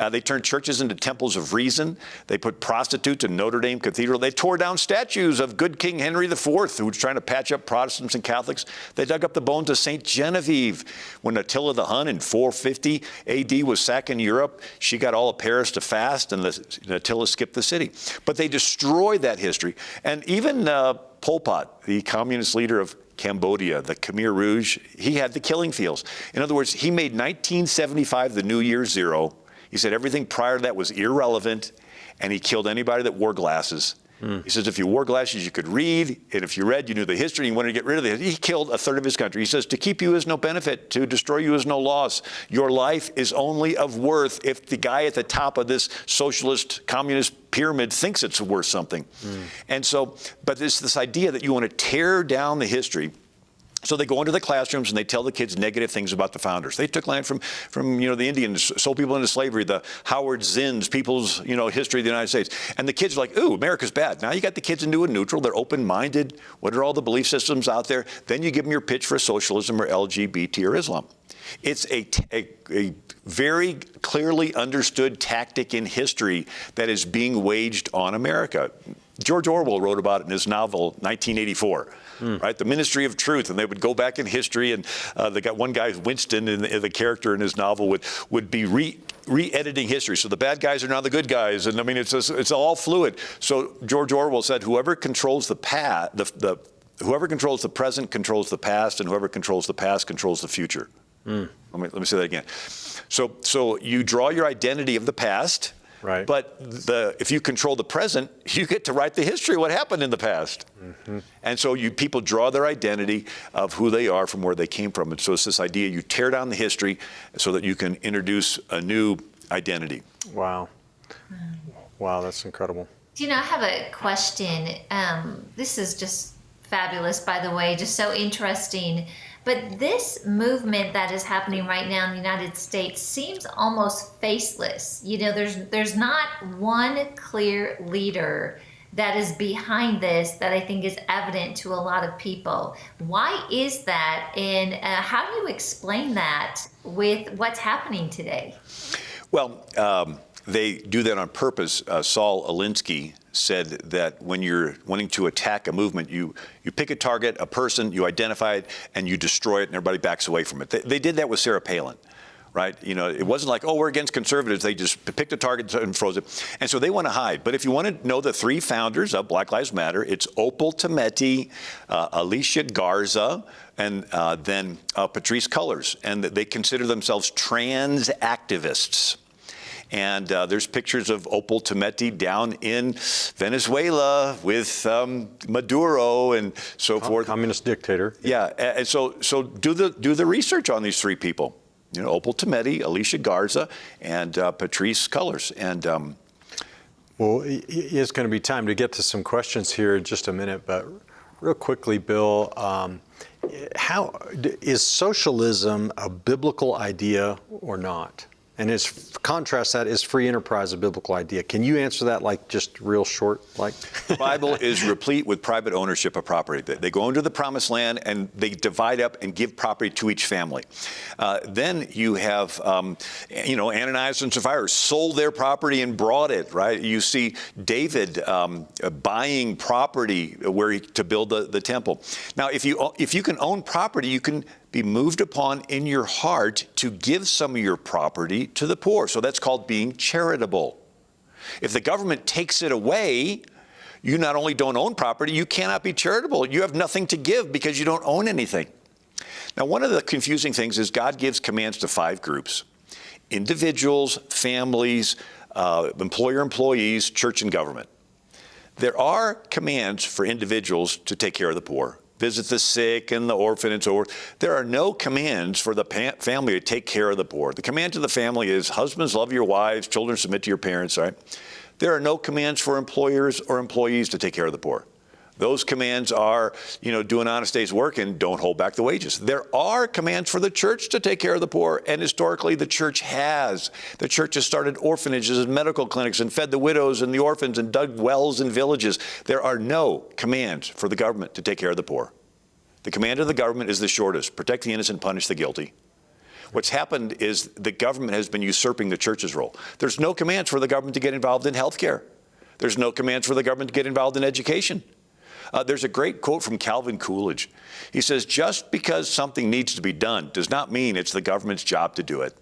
[SPEAKER 4] They turned churches into temples of reason. They put prostitutes in Notre Dame Cathedral. They tore down statues of good King Henry IV, who was trying to patch up Protestants and Catholics. They dug up the bones of St. Genevieve. When Attila the Hun in 450 AD was sacking Europe, she got all of Paris to fast, and Attila skipped the city. But they destroyed that history. And even Pol Pot, the communist leader of Cambodia, the Khmer Rouge, he had the killing fields. In other words, he made 1975 the new year zero. He said everything prior to that was irrelevant, and he killed anybody that wore glasses. He says if you wore glasses, you could read, and if you read, you knew the history, and you wanted to get rid of it. He killed a third of his country. He says to keep you is no benefit, to destroy you is no loss. Your life is only of worth if the guy at the top of this socialist, communist pyramid thinks it's worth something. And so, but there's this idea that you want to tear down the history. So they go into the classrooms and they tell the kids negative things about the founders. They took land from the Indians, sold people into slavery, the Howard Zinn's People's History of the United States. And the kids are like, ooh, America's bad. Now you got the kids into a neutral. They're open-minded. What are all the belief systems out there? Then you give them your pitch for socialism or LGBT or Islam. It's a very clearly understood tactic in history that is being waged on America. George Orwell wrote about it in his novel, 1984. Right, the Ministry of Truth, and they would go back in history, and they got one guy, Winston, the character in his novel would be re-editing history. So the bad guys are now the good guys, and I mean it's all fluid. So George Orwell said, whoever controls the whoever controls the present controls the past, and whoever controls the past controls the future. Let me say that again. So you draw your identity of the past. Right. But if you control the present, you get to write the history of what happened in the past. And so people draw their identity of who they are from where they came from. And so it's this idea you tear down the history so that you can introduce a new identity.
[SPEAKER 2] Wow. Wow, that's incredible.
[SPEAKER 3] I have a question. This is just fabulous, by the way, just so interesting. But this movement that is happening right now in the United States seems almost faceless. There's not one clear leader that is behind this that I think is evident to a lot of people. Why is that? And how do you explain that with what's happening today?
[SPEAKER 4] Well, they do that on purpose. Saul Alinsky said that when you're wanting to attack a movement, you pick a target, a person, you identify it, and you destroy it, and everybody backs away from it. They did that with Sarah Palin. right? You know, it wasn't like, oh, we're against conservatives. They just picked a target and froze it. And so they want to hide. But if you want to know the three founders of Black Lives Matter, it's Opal Tometi, Alicia Garza, and then Patrisse Cullors. And they consider themselves trans activists. And there's pictures of Opal Tometi down in Venezuela with Maduro and so forth.
[SPEAKER 2] Communist dictator.
[SPEAKER 4] Yeah, and so do the research on these three people. You know, Opal Tometi, Alicia Garza, and Patrisse Cullors. And
[SPEAKER 2] well, it's going to be time to get to some questions here in just a minute, but real quickly, Bill, how is socialism a biblical idea or not? And contrast that, is free enterprise a biblical idea? Can you answer that like just real short? Like
[SPEAKER 4] the Bible is replete with private ownership of property. They go into the promised land and they divide up and give property to each family. Then you have, Ananias and Sapphira sold their property and brought it, right? You see David buying property to build the temple. Now, if you can own property, you can be moved upon in your heart to give some of your property to the poor. So that's called being charitable. If the government takes it away, you not only don't own property, you cannot be charitable. You have nothing to give because you don't own anything. Now, one of the confusing things is God gives commands to 5 groups: individuals, families, employees, church, and government. There are commands for individuals to take care of the poor, visit the sick and the orphan and so forth. There are no commands for the family to take care of the poor. The command to the family is, husbands, love your wives, children, submit to your parents, right? There are no commands for employers or employees to take care of the poor. Those commands are, do an honest day's work and don't hold back the wages. There are commands for the church to take care of the poor, and historically the church has. The church has started orphanages and medical clinics and fed the widows and the orphans and dug wells in villages. There are no commands for the government to take care of the poor. The command of the government is the shortest: protect the innocent, punish the guilty. What's happened is the government has been usurping the church's role. There's no commands for the government to get involved in health care. There's no commands for the government to get involved in education. There's a great quote from Calvin Coolidge. He says, just because something needs to be done does not mean it's the government's job to do it.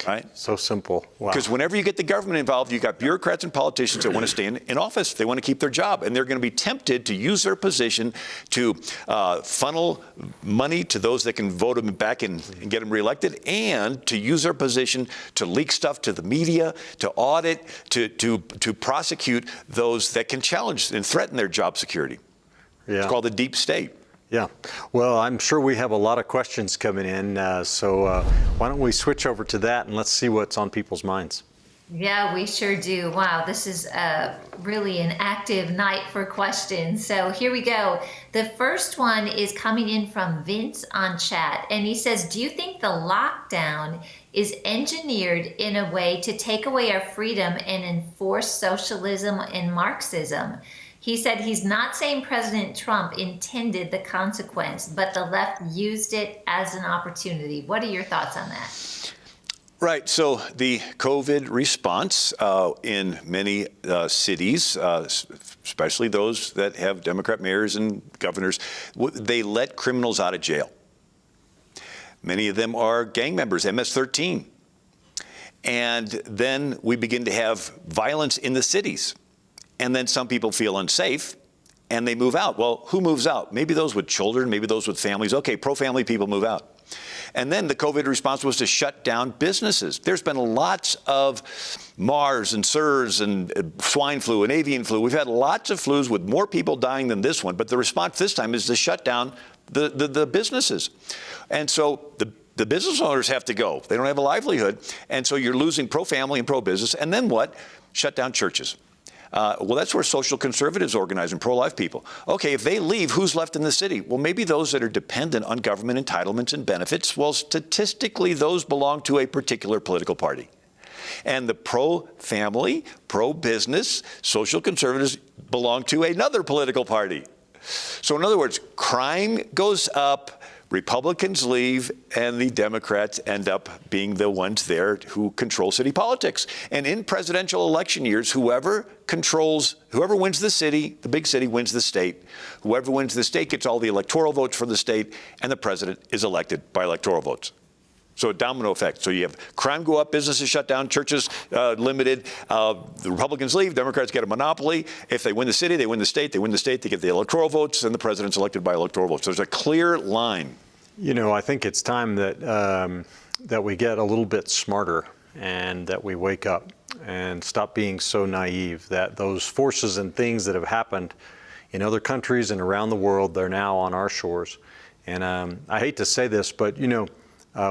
[SPEAKER 4] Right?
[SPEAKER 2] So simple. Wow.
[SPEAKER 4] Because whenever you get the government involved, you've got bureaucrats and politicians that want to stay in office. They want to keep their job, and they're going to be tempted to use their position to funnel money to those that can vote them back and get them reelected, and to use their position to leak stuff to the media, to audit, to prosecute those that can challenge and threaten their job security. Yeah. It's called the deep state.
[SPEAKER 2] Yeah. Well, I'm sure we have a lot of questions coming in, so why don't we switch over to that and let's see what's on people's minds.
[SPEAKER 3] Yeah, we sure do. Wow, this is really an active night for questions. So here we go. The first one is coming in from Vince on chat, and he says, do you think the lockdown is engineered in a way to take away our freedom and enforce socialism and Marxism? He said he's not saying President Trump intended the consequence, but the left used it as an opportunity. What are your thoughts on that?
[SPEAKER 4] Right. So the COVID response in many cities, especially those that have Democrat mayors and governors, they let criminals out of jail. Many of them are gang members, MS-13. And then we begin to have violence in the cities. And then some people feel unsafe and they move out. Well, who moves out? Maybe those with children, maybe those with families. Okay, pro-family people move out. And then the COVID response was to shut down businesses. There's been lots of MARS and SARS and swine flu and avian flu. We've had lots of flus with more people dying than this one. But the response this time is to shut down the businesses. And so the business owners have to go. They don't have a livelihood. And so you're losing pro-family and pro-business. And then what? Shut down churches. Well, that's where social conservatives organize and pro-life people. Okay, if they leave, who's left in the city? Well, maybe those that are dependent on government entitlements and benefits. Well, statistically, those belong to a particular political party. And the pro-family, pro-business, social conservatives belong to another political party. So in other words, crime goes up, Republicans leave, and the Democrats end up being the ones there who control city politics. And in presidential election years, whoever wins the city, the big city wins the state. Whoever wins the state gets all the electoral votes for the state, and the president is elected by electoral votes. So a domino effect. So you have crime go up, businesses shut down, churches limited, the Republicans leave, Democrats get a monopoly. If they win the city, they win the state. They win the state, they get the electoral votes, and the president's elected by electoral votes. So there's a clear line.
[SPEAKER 2] You know, I think it's time that that we get a little bit smarter and that we wake up and stop being so naive that those forces and things that have happened in other countries and around the world, they're now on our shores. And I hate to say this, but you know,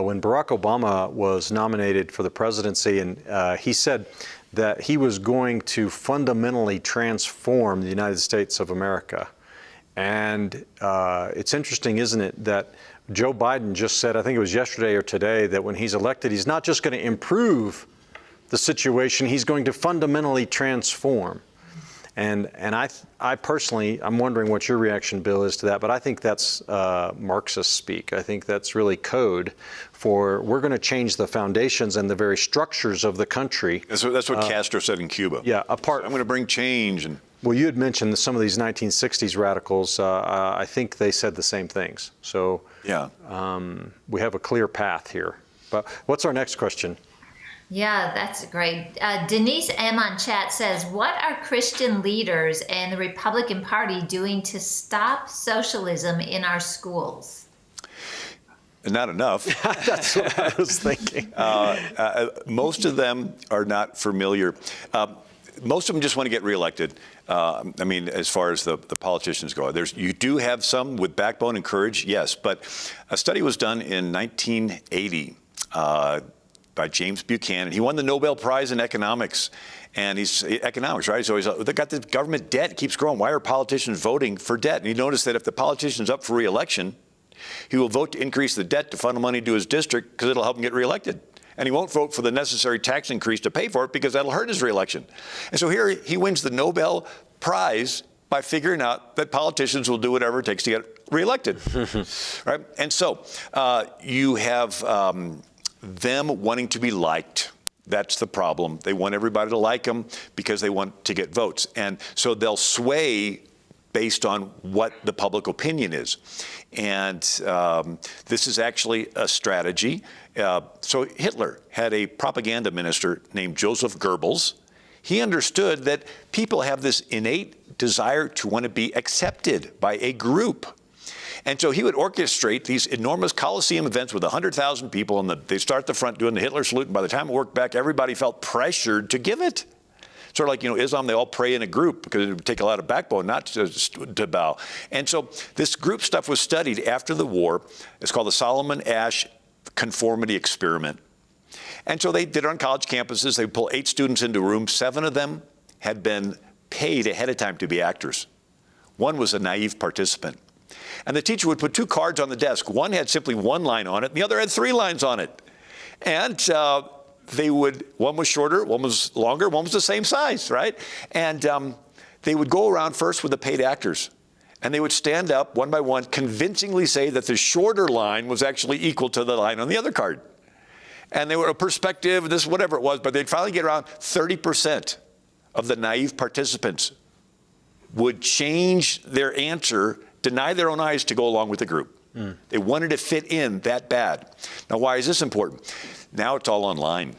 [SPEAKER 2] when Barack Obama was nominated for the presidency, and he said that he was going to fundamentally transform the United States of America. And it's interesting, isn't it, that Joe Biden just said, I think it was yesterday or today, that when he's elected, he's not just going to improve the situation, he's going to fundamentally transform. And I personally, I'm wondering what your reaction, Bill, is to that, but I think that's Marxist speak. I think that's really code for we're going to change the foundations and the very structures of the country.
[SPEAKER 4] That's what Castro said in Cuba.
[SPEAKER 2] Yeah, apart.
[SPEAKER 4] I'm going to bring change. And
[SPEAKER 2] well, you had mentioned some of these 1960s radicals. I think they said the same things. So
[SPEAKER 4] yeah,
[SPEAKER 2] we have a clear path here. But what's our next question?
[SPEAKER 3] Yeah, that's great. Denise M. on chat says, what are Christian leaders and the Republican Party doing to stop socialism in our schools?
[SPEAKER 4] Not enough.
[SPEAKER 2] That's what I was thinking.
[SPEAKER 4] Most of them are not familiar. Most of them just want to get reelected. I mean, as far as the politicians go, you do have some with backbone and courage, yes. But a study was done in 1980 by James Buchanan. He won the Nobel Prize in economics. And he's economics, right? So they got the government debt keeps growing. Why are politicians voting for debt? And you notice that if the politician's up for reelection, he will vote to increase the debt to funnel money to his district because it'll help him get reelected. And he won't vote for the necessary tax increase to pay for it because that'll hurt his reelection. And so here he wins the Nobel Prize by figuring out that politicians will do whatever it takes to get reelected, right? And so you have them wanting to be liked. That's the problem. They want everybody to like them because they want to get votes. And so they'll sway based on what the public opinion is. And this is actually a strategy. So Hitler had a propaganda minister named Joseph Goebbels. He understood that people have this innate desire to want to be accepted by a group. And so he would orchestrate these enormous Coliseum events with 100,000 people, and they start at the front doing the Hitler salute, and by the time it worked back, everybody felt pressured to give it. Sort of like, Islam, they all pray in a group because it would take a lot of backbone not to bow. And so this group stuff was studied after the war. It's called the Solomon Asch Conformity Experiment. And so they did it on college campuses. They would pull 8 students into a room. 7 of them had been paid ahead of time to be actors. One was a naive participant. And the teacher would put 2 cards on the desk. One had simply 1 line on it, and the other had 3 lines on it. And one was shorter, one was longer, one was the same size, right? And they would go around first with the paid actors. And they would stand up one by one, convincingly say that the shorter line was actually equal to the line on the other card. And they were a perspective, this, whatever it was, but they'd finally get around 30% of the naive participants would change their answer, deny their own eyes to go along with the group. They wanted to fit in that bad. Now, why is this important? Now it's all online.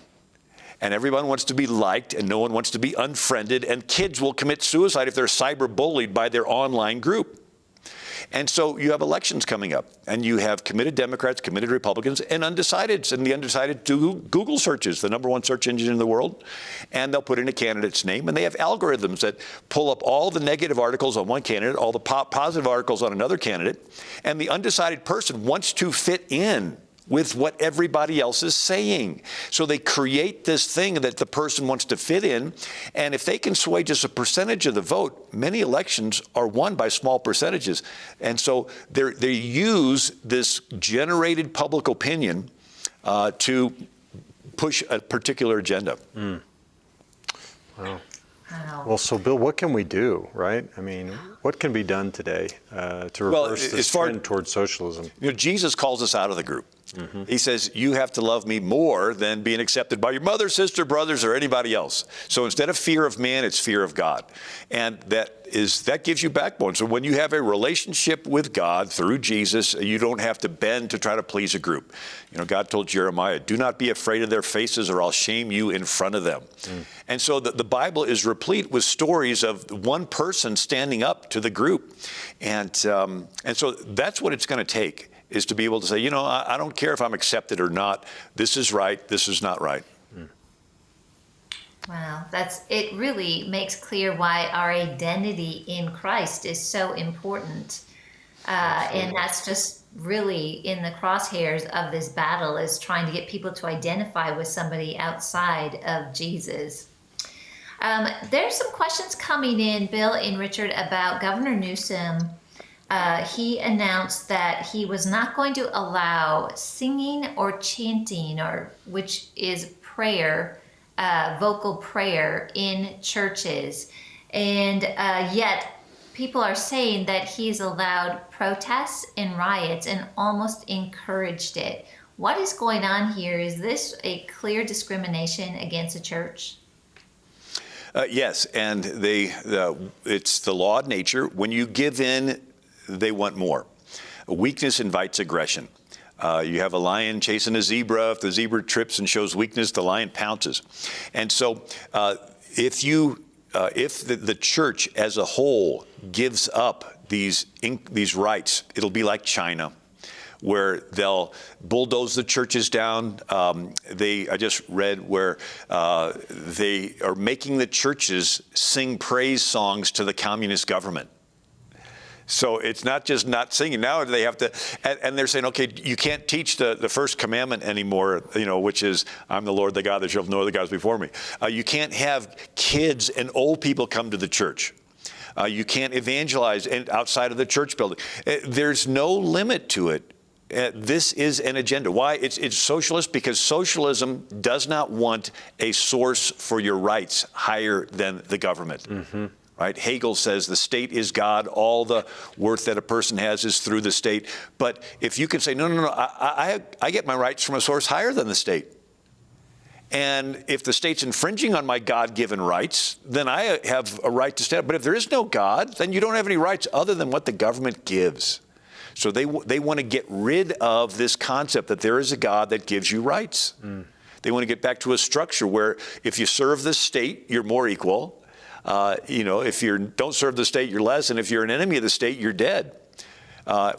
[SPEAKER 4] And everyone wants to be liked, and no one wants to be unfriended, and kids will commit suicide if they're cyberbullied by their online group. And so you have elections coming up, and you have committed Democrats, committed Republicans, and undecideds. And the undecided do Google searches, the #1 search engine in the world, and they'll put in a candidate's name, and they have algorithms that pull up all the negative articles on one candidate, all the positive articles on another candidate, and the undecided person wants to fit in with what everybody else is saying. So they create this thing that the person wants to fit in, and if they can sway just a percentage of the vote, many elections are won by small percentages. And so they use this generated public opinion to push a particular agenda.
[SPEAKER 2] Wow. Well, so Bill, what can we do, right? I mean, what can be done today to reverse this trend towards socialism?
[SPEAKER 4] Jesus calls us out of the group. He says, you have to love me more than being accepted by your mother, sister, brothers, or anybody else. So instead of fear of man, it's fear of God. And that gives you backbone. So when you have a relationship with God through Jesus, you don't have to bend to try to please a group. God told Jeremiah, do not be afraid of their faces or I'll shame you in front of them. And so the Bible is replete with stories of one person standing up to the group. And so that's what it's going to take, is to be able to say, I don't care if I'm accepted or not. This is right. This is not right.
[SPEAKER 3] Wow, it really makes clear why our identity in Christ is so important. And that's just really in the crosshairs of this battle, is trying to get people to identify with somebody outside of Jesus. There's some questions coming in, Bill and Richard, about Governor Newsom. He announced that he was not going to allow singing or chanting, which is prayer, vocal prayer in churches. And yet people are saying that he's allowed protests and riots and almost encouraged it. What is going on here? Is this a clear discrimination against the church?
[SPEAKER 4] Yes, and it's the law of nature. When you give in, they want more. Weakness invites aggression. You have a lion chasing a zebra. If the zebra trips and shows weakness, the lion pounces. And so if the church as a whole gives up these rights, it'll be like China, where they'll bulldoze the churches down. I just read where they are making the churches sing praise songs to the communist government. So it's not just not singing. Now they have to, and they're saying, okay, you can't teach the first commandment anymore, which is, I'm the Lord, the God, there shall be no other gods before me. You can't have kids and old people come to the church. You can't evangelize outside of the church building. There's no limit to it. This is an agenda. Why? It's socialist, because socialism does not want a source for your rights higher than the government. Mm-hmm. Right? Hegel says the state is God. All the worth that a person has is through the state. But if you can say, no, I get my rights from a source higher than the state. And if the state's infringing on my God-given rights, then I have a right to stand. But if there is no God, then you don't have any rights other than what the government gives. So they want to get rid of this concept that there is a God that gives you rights. They want to get back to a structure where if you serve the state, you're more equal. If you don't serve the state, you're less. And if you're an enemy of the state, you're dead.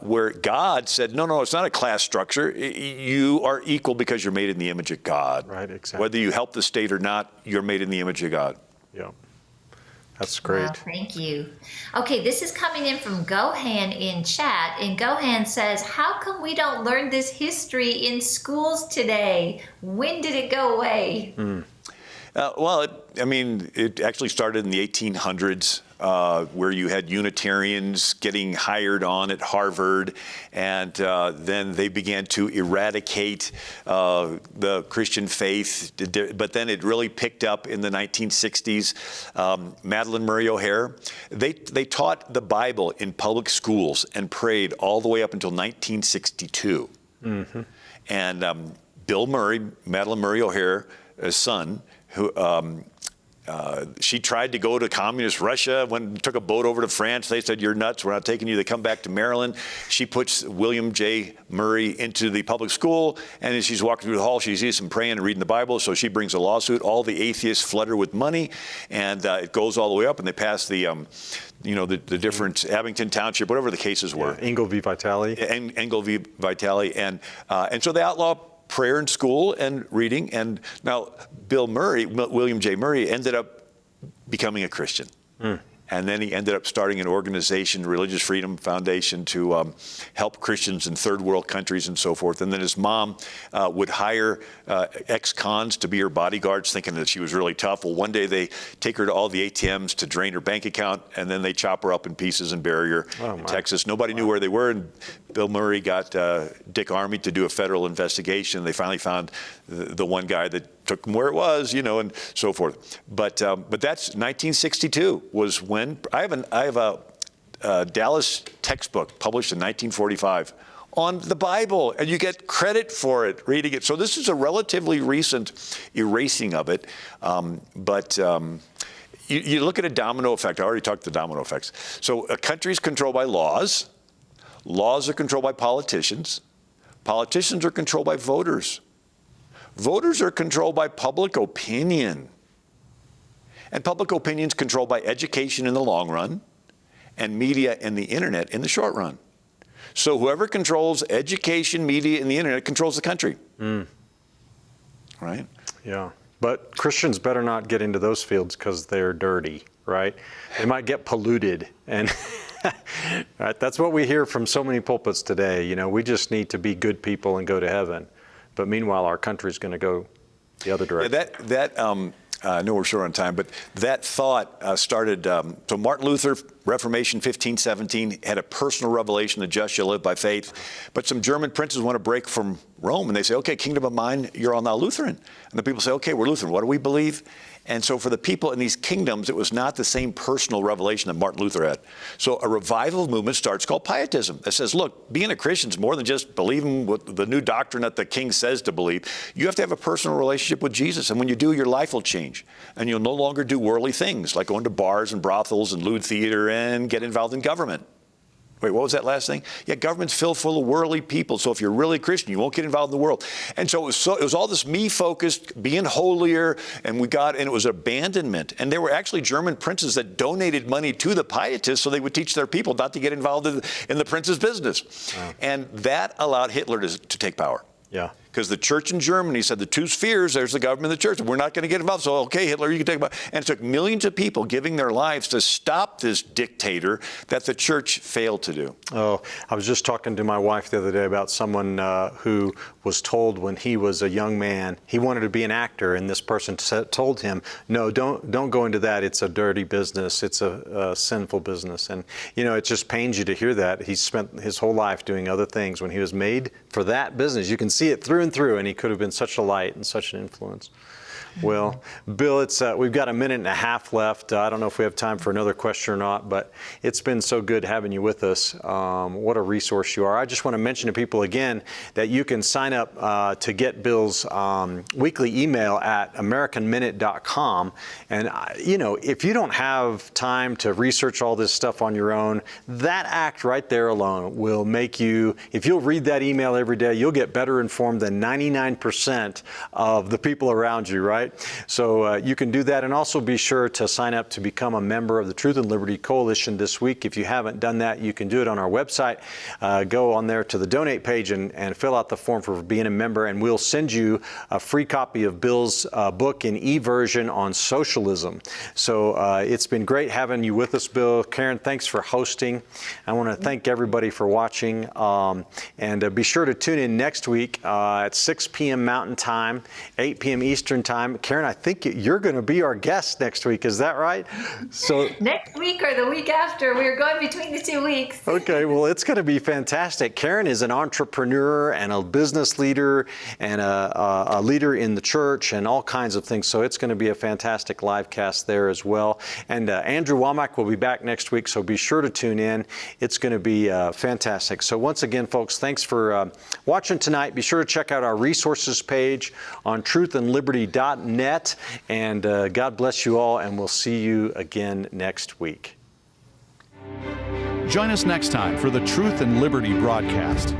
[SPEAKER 4] Where God said, no, it's not a class structure. You are equal because you're made in the image of God.
[SPEAKER 2] Right, exactly.
[SPEAKER 4] Whether you help the state or not, you're made in the image of God.
[SPEAKER 2] Yeah, that's great.
[SPEAKER 3] Wow, thank you. Okay, this is coming in from Gohan in chat. And Gohan says, how come we don't learn this history in schools today? When did it go away? It actually started in the 1800s, where you had Unitarians getting hired on at Harvard, and then they began to eradicate the Christian faith. But then it really picked up in the 1960s. Madalyn Murray O'Hair, they taught the Bible in public schools and prayed all the way up until 1962. Mm-hmm. And Bill Murray, Madalyn Murray O'Hair's son, who she tried to go to communist Russia, took a boat over to France. They said, you're nuts, we're not taking you. They come back to Maryland. She puts William J. Murray into the public school, and as she's walking through the hall, she sees him praying and reading the Bible, so she brings a lawsuit. All the atheists flood her with money, and it goes all the way up, and they pass the different Abington Township, whatever the cases were.
[SPEAKER 2] Yeah, Engel v. Vitale.
[SPEAKER 4] Engel v. Vitale, and so they outlaw prayer in school and reading. And now William J. Murray, ended up becoming a Christian. And then he ended up starting an organization, Religious Freedom Foundation, to help Christians in third world countries and so forth. And then his mom would hire ex-cons to be her bodyguards, thinking that she was really tough. Well, one day they take her to all the ATMs to drain her bank account, and then they chop her up in pieces and bury her in Texas. Nobody knew where they were, and Bill Murray got Dick Armey to do a federal investigation. They finally found the one guy that took them where it was, and so forth. But that's 1962 was when I have a Dallas textbook published in 1945 on the Bible, and you get credit for it reading it. So this is a relatively recent erasing of it, but you look at a domino effect. I already talked the domino effects. So a country is controlled by laws. Laws are controlled by politicians. Politicians are controlled by voters. Voters are controlled by public opinion. And public opinion is controlled by education in the long run and media and the internet in the short run. So whoever controls education, media, and the internet controls the country. Right?
[SPEAKER 2] Yeah. But Christians better not get into those fields because they're dirty, right? They might get polluted. And right, that's what we hear from so many pulpits today. You know, we just need to be good people and go to heaven. But meanwhile, our country's going to go the other direction. I know we're short on time, but that thought started, so Martin Luther, Reformation 1517, had a personal revelation, the just shall live by faith. But some German princes want to break from Rome, and they say, okay, kingdom of mine, you're all now Lutheran. And the people say, okay, we're Lutheran. What do we believe? And so for the people in these kingdoms, it was not the same personal revelation that Martin Luther had. So a revival movement starts called Pietism that says, look, being a Christian is more than just believing what the new doctrine that the king says to believe. You have to have a personal relationship with Jesus. And when you do, your life will change. And you'll no longer do worldly things like going to bars and brothels and lewd theater and get involved in government. Wait, what was that last thing? Yeah, government's filled full of worldly people. So if you're really Christian, you won't get involved in the world. And so it was all this me-focused, being holier, and it was abandonment. And there were actually German princes that donated money to the Pietists so they would teach their people not to get involved in the prince's business. Wow. And that allowed Hitler to take power. Yeah.
[SPEAKER 4] Because the church in Germany said the two spheres, there's the government and the church. We're not going to get involved. So, okay, Hitler, you can take about. And it took millions of people giving their lives to stop this dictator that the church failed to do.
[SPEAKER 2] Oh, I was just talking to my wife the other day about someone who was told when he was a young man, he wanted to be an actor, and this person told him, no, don't go into that. It's a dirty business. It's a sinful business. And, you know, it just pains you to hear that. He spent his whole life doing other things when he was made for that business. You can see it through and through, and he could have been such a light and such an influence. Well, Bill, we've got a minute and a half left. I don't know if we have time for another question or not, but it's been so good having you with us. What a resource you are. I just want to mention to people again that you can sign up to get Bill's weekly email at AmericanMinute.com. And, you know, if you don't have time to research all this stuff on your own, that act right there alone will make you, if you'll read that email every day, you'll get better informed than 99% of the people around you, right? So you can do that, and also be sure to sign up to become a member of the Truth and Liberty Coalition this week. If you haven't done that, you can do it on our website. Go on there to the donate page and fill out the form for being a member, and we'll send you a free copy of Bill's book in e-version on socialism. So it's been great having you with us, Bill. Karen, thanks for hosting. I want to thank everybody for watching, and be sure to tune in next week at 6 p.m. Mountain Time, 8 p.m. Eastern Time. Karen, I think you're going to be our guest next week. Is that right? So
[SPEAKER 3] next week or the week after, we're going between the 2 weeks.
[SPEAKER 2] Okay, well, it's going to be fantastic. Karen is an entrepreneur and a business leader and a leader in the church and all kinds of things. So it's going to be a fantastic live cast there as well. And Andrew Womack will be back next week, so be sure to tune in. It's going to be fantastic. So once again, folks, thanks for watching tonight. Be sure to check out our resources page on truthandliberty.net. And God bless you all, and we'll see you again next week.
[SPEAKER 1] Join us next time for the Truth and Liberty broadcast.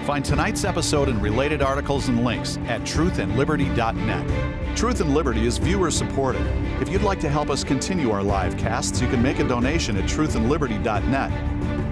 [SPEAKER 1] Find tonight's episode and related articles and links at truthandliberty.net. Truth and Liberty is viewer supported. If you'd like to help us continue our live casts, you can make a donation at truthandliberty.net.